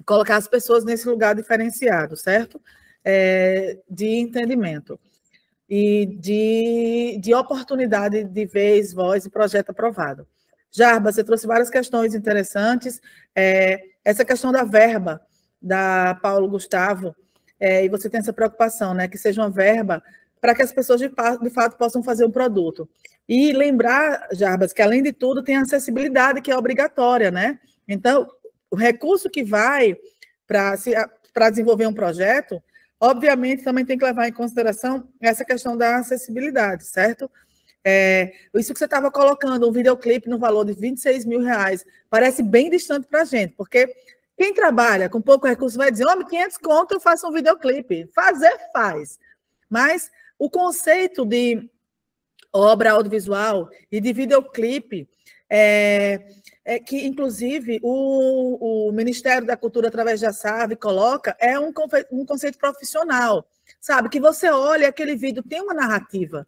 colocar as pessoas nesse lugar diferenciado, certo? De entendimento. E de oportunidade de vez, voz e projeto aprovado. Jarba, você trouxe várias questões interessantes. Essa questão da verba da Paulo Gustavo, e você tem essa preocupação, né, que seja uma verba para que as pessoas de fato possam fazer um produto. E lembrar, Jarbas, que além de tudo tem a acessibilidade, que é obrigatória, né? Então, o recurso que vai para desenvolver um projeto, obviamente, também tem que levar em consideração essa questão da acessibilidade, certo? Isso que você estava colocando, um videoclipe no valor de R$26 mil, parece bem distante para a gente, porque quem trabalha com pouco recurso vai dizer, 500 conto, eu faço um videoclipe. Fazer, faz. Mas o conceito de obra audiovisual e de videoclipe que, inclusive, o Ministério da Cultura, através da SAV, coloca, é um conceito profissional, sabe? Que você olha aquele vídeo, tem uma narrativa,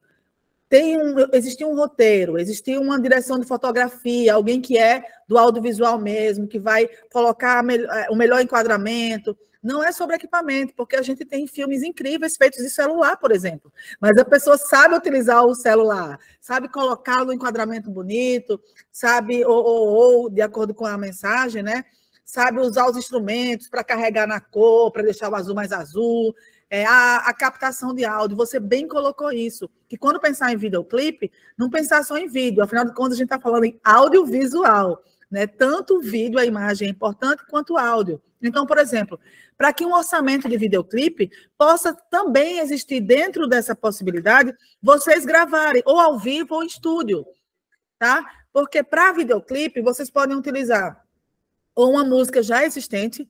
existe um roteiro, existe uma direção de fotografia, alguém que é do audiovisual mesmo, que vai colocar o melhor enquadramento. Não é sobre equipamento, porque a gente tem filmes incríveis feitos de celular, por exemplo, mas a pessoa sabe utilizar o celular, sabe colocar no enquadramento bonito, sabe, ou de acordo com a mensagem, né? Sabe usar os instrumentos para carregar na cor, para deixar o azul mais azul, a captação de áudio, você bem colocou isso, que quando pensar em videoclipe, não pensar só em vídeo, afinal de contas a gente está falando em audiovisual, né? Tanto o vídeo, a imagem é importante, quanto o áudio. Então, por exemplo, para que um orçamento de videoclipe possa também existir dentro dessa possibilidade, vocês gravarem, ou ao vivo ou em estúdio, tá? Porque para videoclipe, vocês podem utilizar ou uma música já existente,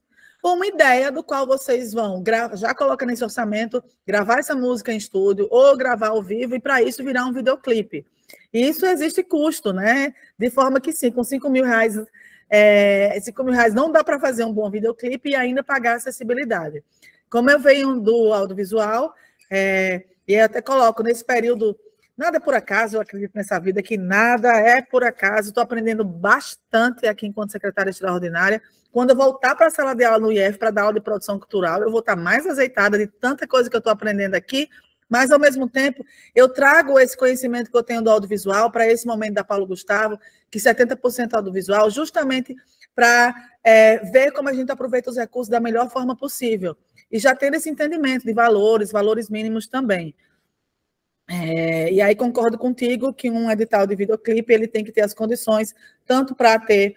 for uma ideia do qual vocês vão, já coloca nesse orçamento, gravar essa música em estúdio ou gravar ao vivo e para isso virar um videoclipe. E isso existe custo, né? De forma que sim, com R$5.000, R$5.000 não dá para fazer um bom videoclipe e ainda pagar acessibilidade. Como eu venho do audiovisual, e eu até coloco nesse período, nada é por acaso, eu acredito nessa vida que nada é por acaso, estou aprendendo bastante aqui enquanto secretária extraordinária. Quando eu voltar para a sala de aula no IF para dar aula de produção cultural, eu vou estar mais azeitada de tanta coisa que eu estou aprendendo aqui, mas, ao mesmo tempo, eu trago esse conhecimento que eu tenho do audiovisual para esse momento da Paulo Gustavo, que 70% audiovisual, justamente para ver como a gente aproveita os recursos da melhor forma possível. E já tendo esse entendimento de valores mínimos também. E aí concordo contigo que um edital de videoclipe ele tem que ter as condições, tanto para ter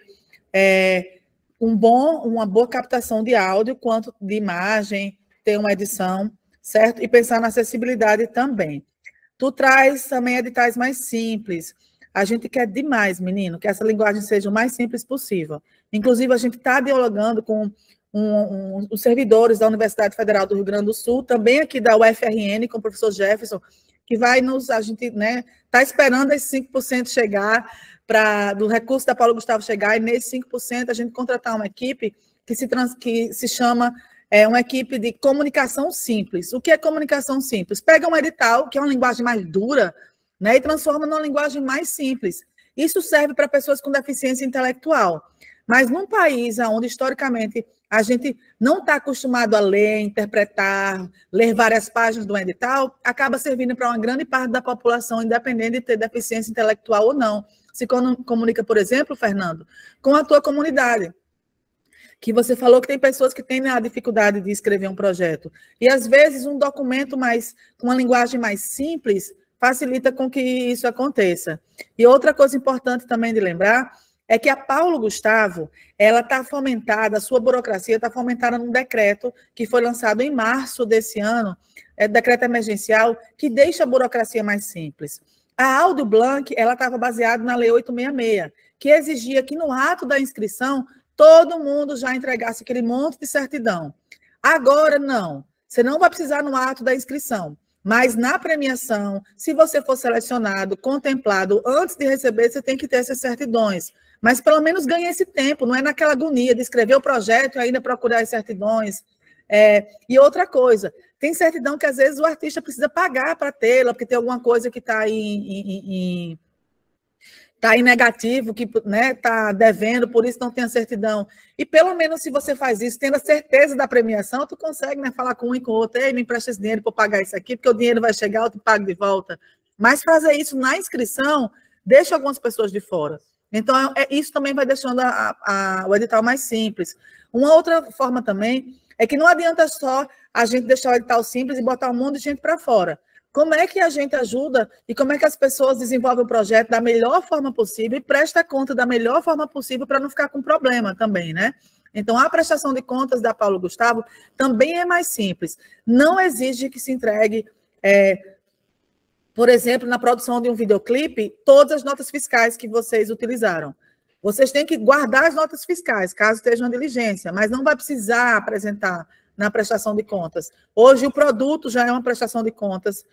uma boa captação de áudio, quanto de imagem, ter uma edição, certo? E pensar na acessibilidade também. Tu traz também editais mais simples. A gente quer demais, menino, que essa linguagem seja o mais simples possível. Inclusive, a gente está dialogando com os servidores da Universidade Federal do Rio Grande do Sul, também aqui da UFRN, com o professor Jefferson, que vai a gente está esperando esses 5% chegar, do recurso da Paulo Gustavo chegar, e nesses 5% a gente contratar uma equipe que se chama uma equipe de comunicação simples. O que é comunicação simples? Pega um edital, que é uma linguagem mais dura, né, e transforma numa linguagem mais simples. Isso serve para pessoas com deficiência intelectual. Mas num país onde, historicamente, a gente não está acostumado a ler, interpretar, ler várias páginas do edital, acaba servindo para uma grande parte da população, independente de ter deficiência intelectual ou não. Se comunica, por exemplo, Fernando, com a tua comunidade, que você falou que tem pessoas que têm a dificuldade de escrever um projeto. E, às vezes, um documento com uma linguagem mais simples facilita com que isso aconteça. E outra coisa importante também de lembrar é que a Paulo Gustavo, ela está fomentada, a sua burocracia está fomentada num decreto que foi lançado em março desse ano, decreto emergencial, que deixa a burocracia mais simples. A Audio Blanc, ela estava baseada na Lei 866, que exigia que no ato da inscrição, todo mundo já entregasse aquele monte de certidão. Agora, não. Você não vai precisar no ato da inscrição. Mas na premiação, se você for selecionado, contemplado, antes de receber, você tem que ter essas certidões. Mas pelo menos ganha esse tempo, não é naquela agonia de escrever o projeto e ainda procurar as certidões. E outra coisa, tem certidão que às vezes o artista precisa pagar para tê-la, porque tem alguma coisa que está em negativo, que está devendo, por isso não tem a certidão. E pelo menos se você faz isso, tendo a certeza da premiação, tu consegue falar com um e com o outro, ei, me empresta esse dinheiro para eu pagar isso aqui, porque o dinheiro vai chegar, eu te pago de volta. Mas fazer isso na inscrição, deixa algumas pessoas de fora. Então, isso também vai deixando o edital mais simples. Uma outra forma também é que não adianta só a gente deixar o edital simples e botar um monte de gente para fora. Como é que a gente ajuda e como é que as pessoas desenvolvem o projeto da melhor forma possível e presta conta da melhor forma possível para não ficar com problema também, né? Então, a prestação de contas da Paulo Gustavo também é mais simples. Não exige que se entregue, por exemplo, na produção de um videoclipe, todas as notas fiscais que vocês utilizaram. Vocês têm que guardar as notas fiscais, caso esteja uma diligência, mas não vai precisar apresentar na prestação de contas. Hoje, o produto já é uma prestação de contas.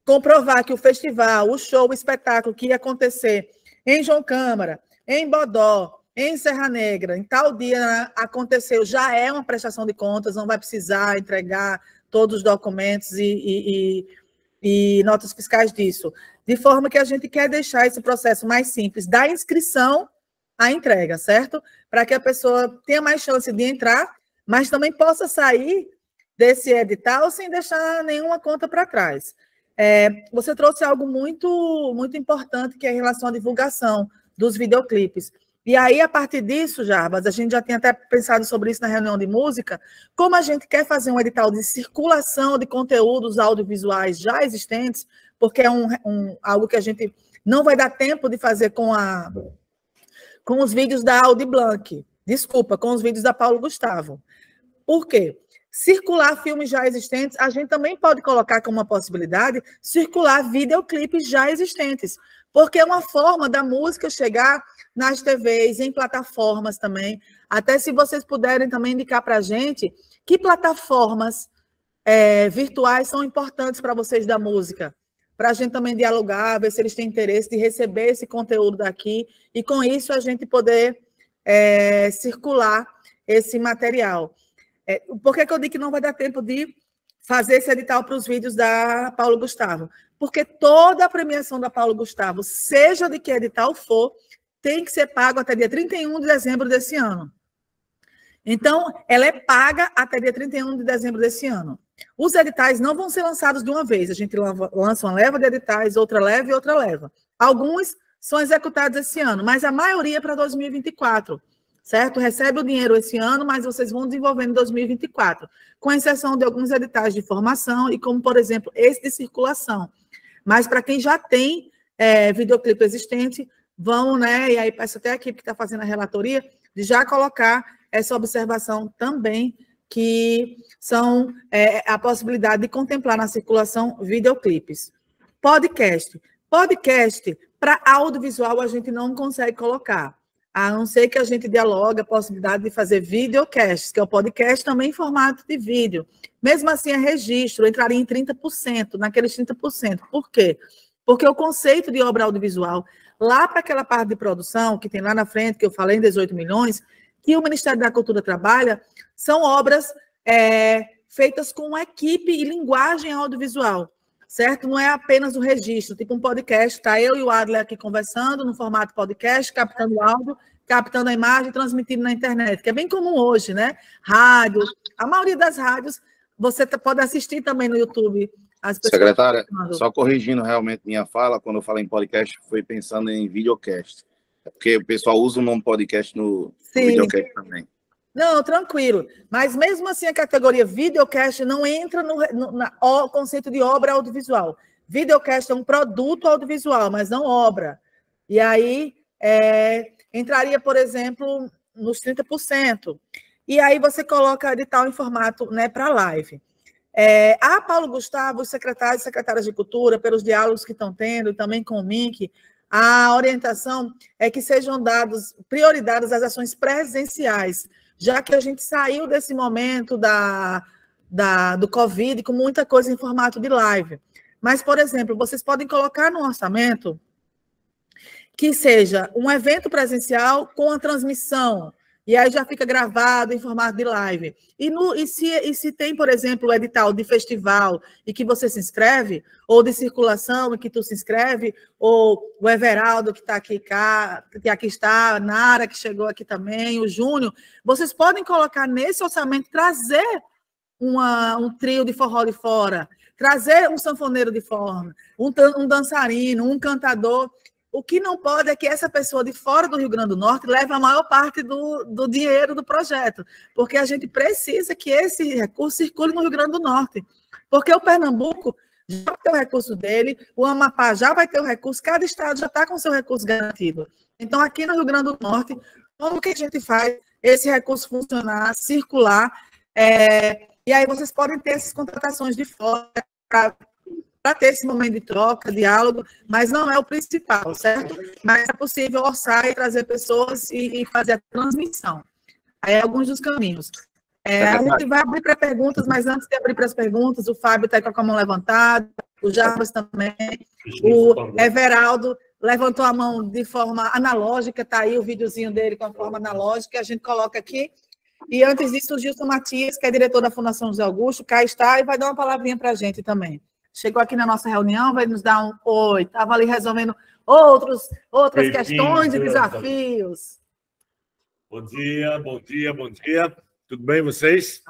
Comprovar que o festival, o show, o espetáculo que ia acontecer em João Câmara, em Bodó, em Serra Negra, em tal dia aconteceu, já é uma prestação de contas, não vai precisar entregar todos os documentos e notas fiscais disso. De forma que a gente quer deixar esse processo mais simples, da inscrição à entrega, certo? Para que a pessoa tenha mais chance de entrar, mas também possa sair desse edital sem deixar nenhuma conta para trás. Você trouxe algo muito, muito importante, que é em relação à divulgação dos videoclipes. E aí, a partir disso, Jarbas, a gente já tem até pensado sobre isso na reunião de música, como a gente quer fazer um edital de circulação de conteúdos audiovisuais já existentes, porque é algo que a gente não vai dar tempo de fazer com os vídeos da Audio Blanc. Desculpa, com os vídeos da Paulo Gustavo. Por quê? Circular filmes já existentes, a gente também pode colocar como uma possibilidade circular videoclipes já existentes. porque é uma forma da música chegar nas TVs, em plataformas também. Até se vocês puderem também indicar para a gente que plataformas virtuais são importantes para vocês da música, para a gente também dialogar, ver se eles têm interesse de receber esse conteúdo daqui e, com isso, a gente poder circular esse material. Por que eu digo que não vai dar tempo de fazer esse edital para os vídeos da Paulo Gustavo? Porque toda a premiação da Paulo Gustavo, seja de que edital for, tem que ser pago até dia 31 de dezembro desse ano. Então, ela é paga até dia 31 de dezembro desse ano. Os editais não vão ser lançados de uma vez. A gente lança uma leva de editais, outra leva e outra leva. Alguns são executados esse ano, mas a maioria é para 2024, certo? Recebe o dinheiro esse ano, mas vocês vão desenvolvendo em 2024, com exceção de alguns editais de formação e como, por exemplo, esse de circulação. Mas para quem já tem videoclipe existente, vão, né? E aí peço até a equipe que está fazendo a relatoria de já colocar essa observação também, que são a possibilidade de contemplar na circulação videoclipes. Podcast. Podcast, para audiovisual, a gente não consegue colocar, a não ser que a gente dialogue a possibilidade de fazer videocasts, que é o podcast também em formato de vídeo. Mesmo assim, é registro, entraria em 30%, naqueles 30%. Por quê? Porque o conceito de obra audiovisual, lá para aquela parte de produção, que tem lá na frente, que eu falei em 18 milhões, que o Ministério da Cultura trabalha, são obras feitas com equipe e linguagem audiovisual, certo? Não é apenas o registro, tipo um podcast, está eu e o Adler aqui conversando no formato podcast, captando o áudio, captando a imagem, transmitindo na internet, que é bem comum hoje, né? Rádio, a maioria das rádios, você pode assistir também no YouTube. Secretária, só corrigindo realmente minha fala, quando eu falei em podcast, foi pensando em videocast. É porque o pessoal usa o nome podcast no videocast também. Não, tranquilo. Mas mesmo assim a categoria videocast não entra no conceito de obra audiovisual. Videocast é um produto audiovisual, mas não obra. E aí entraria, por exemplo, nos 30%. E aí você coloca edital em formato, né, para live. A Paulo Gustavo, os secretários e secretárias de cultura, pelos diálogos que estão tendo, e também com o MINC, a orientação é que sejam dadas prioridades às ações presenciais, já que a gente saiu desse momento do Covid com muita coisa em formato de live. Mas, por exemplo, vocês podem colocar no orçamento que seja um evento presencial com a transmissão, e aí já fica gravado em formato de live. E se tem, por exemplo, o edital de festival e que você se inscreve, ou de circulação e que tu se inscreve, ou o Everaldo que está aqui, que aqui está, a Nara que chegou aqui também, o Júnior, vocês podem colocar nesse orçamento, trazer um trio de forró de fora, trazer um sanfoneiro de fora, um dançarino, um cantador. O que não pode é que essa pessoa de fora do Rio Grande do Norte leve a maior parte do dinheiro do projeto, porque a gente precisa que esse recurso circule no Rio Grande do Norte, porque o Pernambuco já vai ter o recurso dele, o Amapá já vai ter o recurso, cada estado já está com o seu recurso garantido. Então, aqui no Rio Grande do Norte, como que a gente faz esse recurso funcionar, circular, e aí vocês podem ter essas contratações de fora para ter esse momento de troca, diálogo, mas não é o principal, certo? Mas é possível orçar e trazer pessoas e fazer a transmissão. Aí alguns dos caminhos. A gente vai abrir para perguntas, mas antes de abrir para as perguntas, o Fábio está com a mão levantada, o Jarbas também, o Everaldo levantou a mão de forma analógica, está aí o videozinho dele com a forma analógica, a gente coloca aqui. E antes disso, o Gilson Matias, que é diretor da Fundação José Augusto, cá está e vai dar uma palavrinha para a gente também. Chegou aqui na nossa reunião, vai nos dar um oi, estava ali resolvendo outras questões e desafios. Bom dia, bom dia, bom dia. Tudo bem, vocês?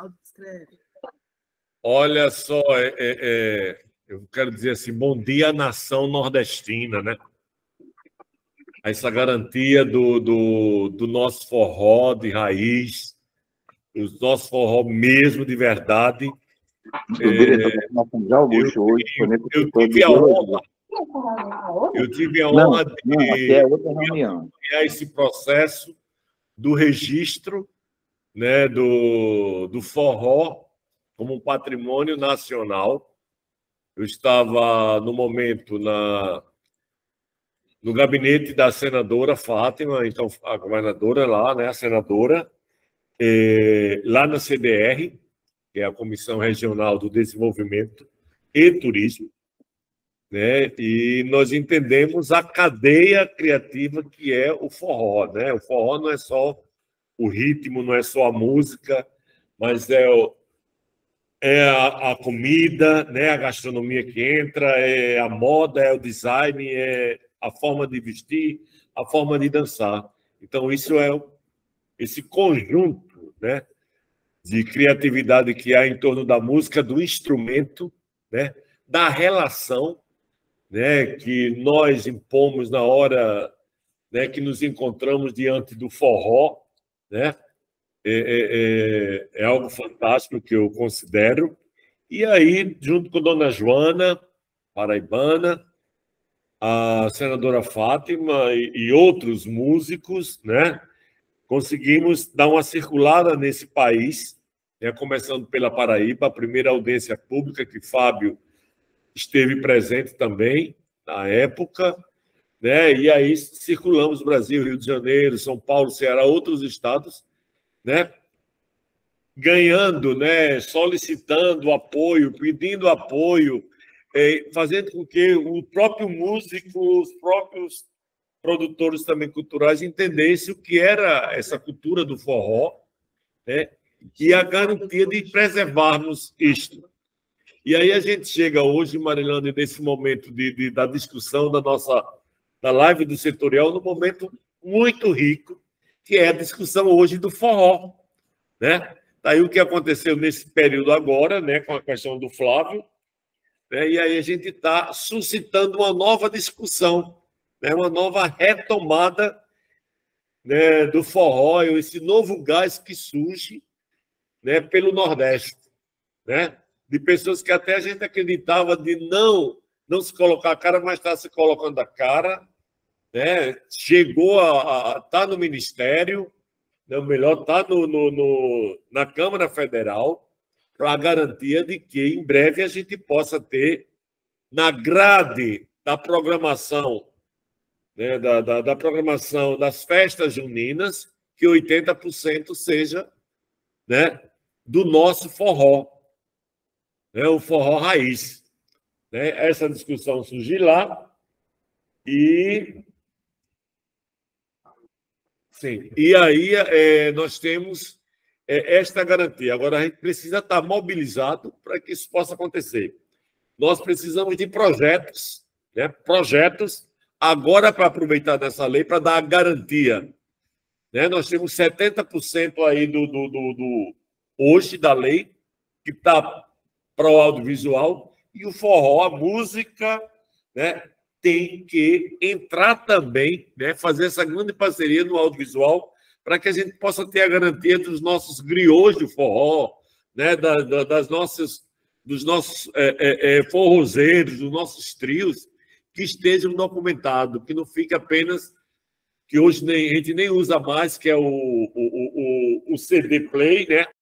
Olha só, eu quero dizer assim, bom dia, nação nordestina, né? Essa garantia do nosso forró de raiz, do nosso forró mesmo de verdade. Eu tive a honra de criar esse processo do registro, né, do forró como um patrimônio nacional. Eu estava, no momento, no gabinete da senadora Fátima, então a governadora lá, né, a senadora, lá na CDR, que é a Comissão Regional do Desenvolvimento e Turismo, né? E nós entendemos a cadeia criativa que é o forró, né? O forró não é só o ritmo, não é só a música, mas é a comida, né? A gastronomia que entra, é a moda, é o design, é a forma de vestir, a forma de dançar. Então, isso é esse conjunto, né, de criatividade que há em torno da música, do instrumento, né, da relação, né, que nós impomos na hora, né, que nos encontramos diante do forró, né, é algo fantástico que eu considero. E aí, junto com Dona Joana, paraibana, a senadora Fátima e outros músicos, né, conseguimos dar uma circulada nesse país, né, começando pela Paraíba, a primeira audiência pública que Fábio esteve presente também na época, né, e aí circulamos Brasil, Rio de Janeiro, São Paulo, Ceará, outros estados, né, ganhando, né, solicitando apoio, pedindo apoio, fazendo com que o próprio músico, os próprios produtores também culturais entendessem o que era essa cultura do forró, né, e a garantia de preservarmos isto. E aí a gente chega hoje, Marilane, nesse momento da discussão da live do setorial, num momento muito rico, que é a discussão hoje do forró, né? Daí o que aconteceu nesse período agora, né, com a questão do Flávio, né, e aí a gente está suscitando uma nova discussão, né, uma nova retomada, né, do forró, esse novo gás que surge, né, pelo Nordeste, né, de pessoas que até a gente acreditava de não se colocar a cara, mas está se colocando a cara, né, chegou a estar no Ministério, né, ou melhor, está na Câmara Federal, para a garantia de que em breve a gente possa ter na grade da programação, né, da programação das festas juninas, que 80% seja, né, do nosso forró, né, o forró raiz. Né? Essa discussão surgiu lá e... Sim, e aí nós temos esta garantia. Agora, a gente precisa estar mobilizado para que isso possa acontecer. Nós precisamos de projetos, né, projetos agora para aproveitar dessa lei, para dar a garantia. Né? Nós temos 70% aí hoje da lei, que está para o audiovisual, e o forró, a música, né, tem que entrar também, né, fazer essa grande parceria no audiovisual, para que a gente possa ter a garantia dos nossos griots de forró, né, dos nossos forrozeiros, dos nossos trios, que estejam documentados, que não fique apenas, que hoje a gente nem usa mais, que é o CD Play, né?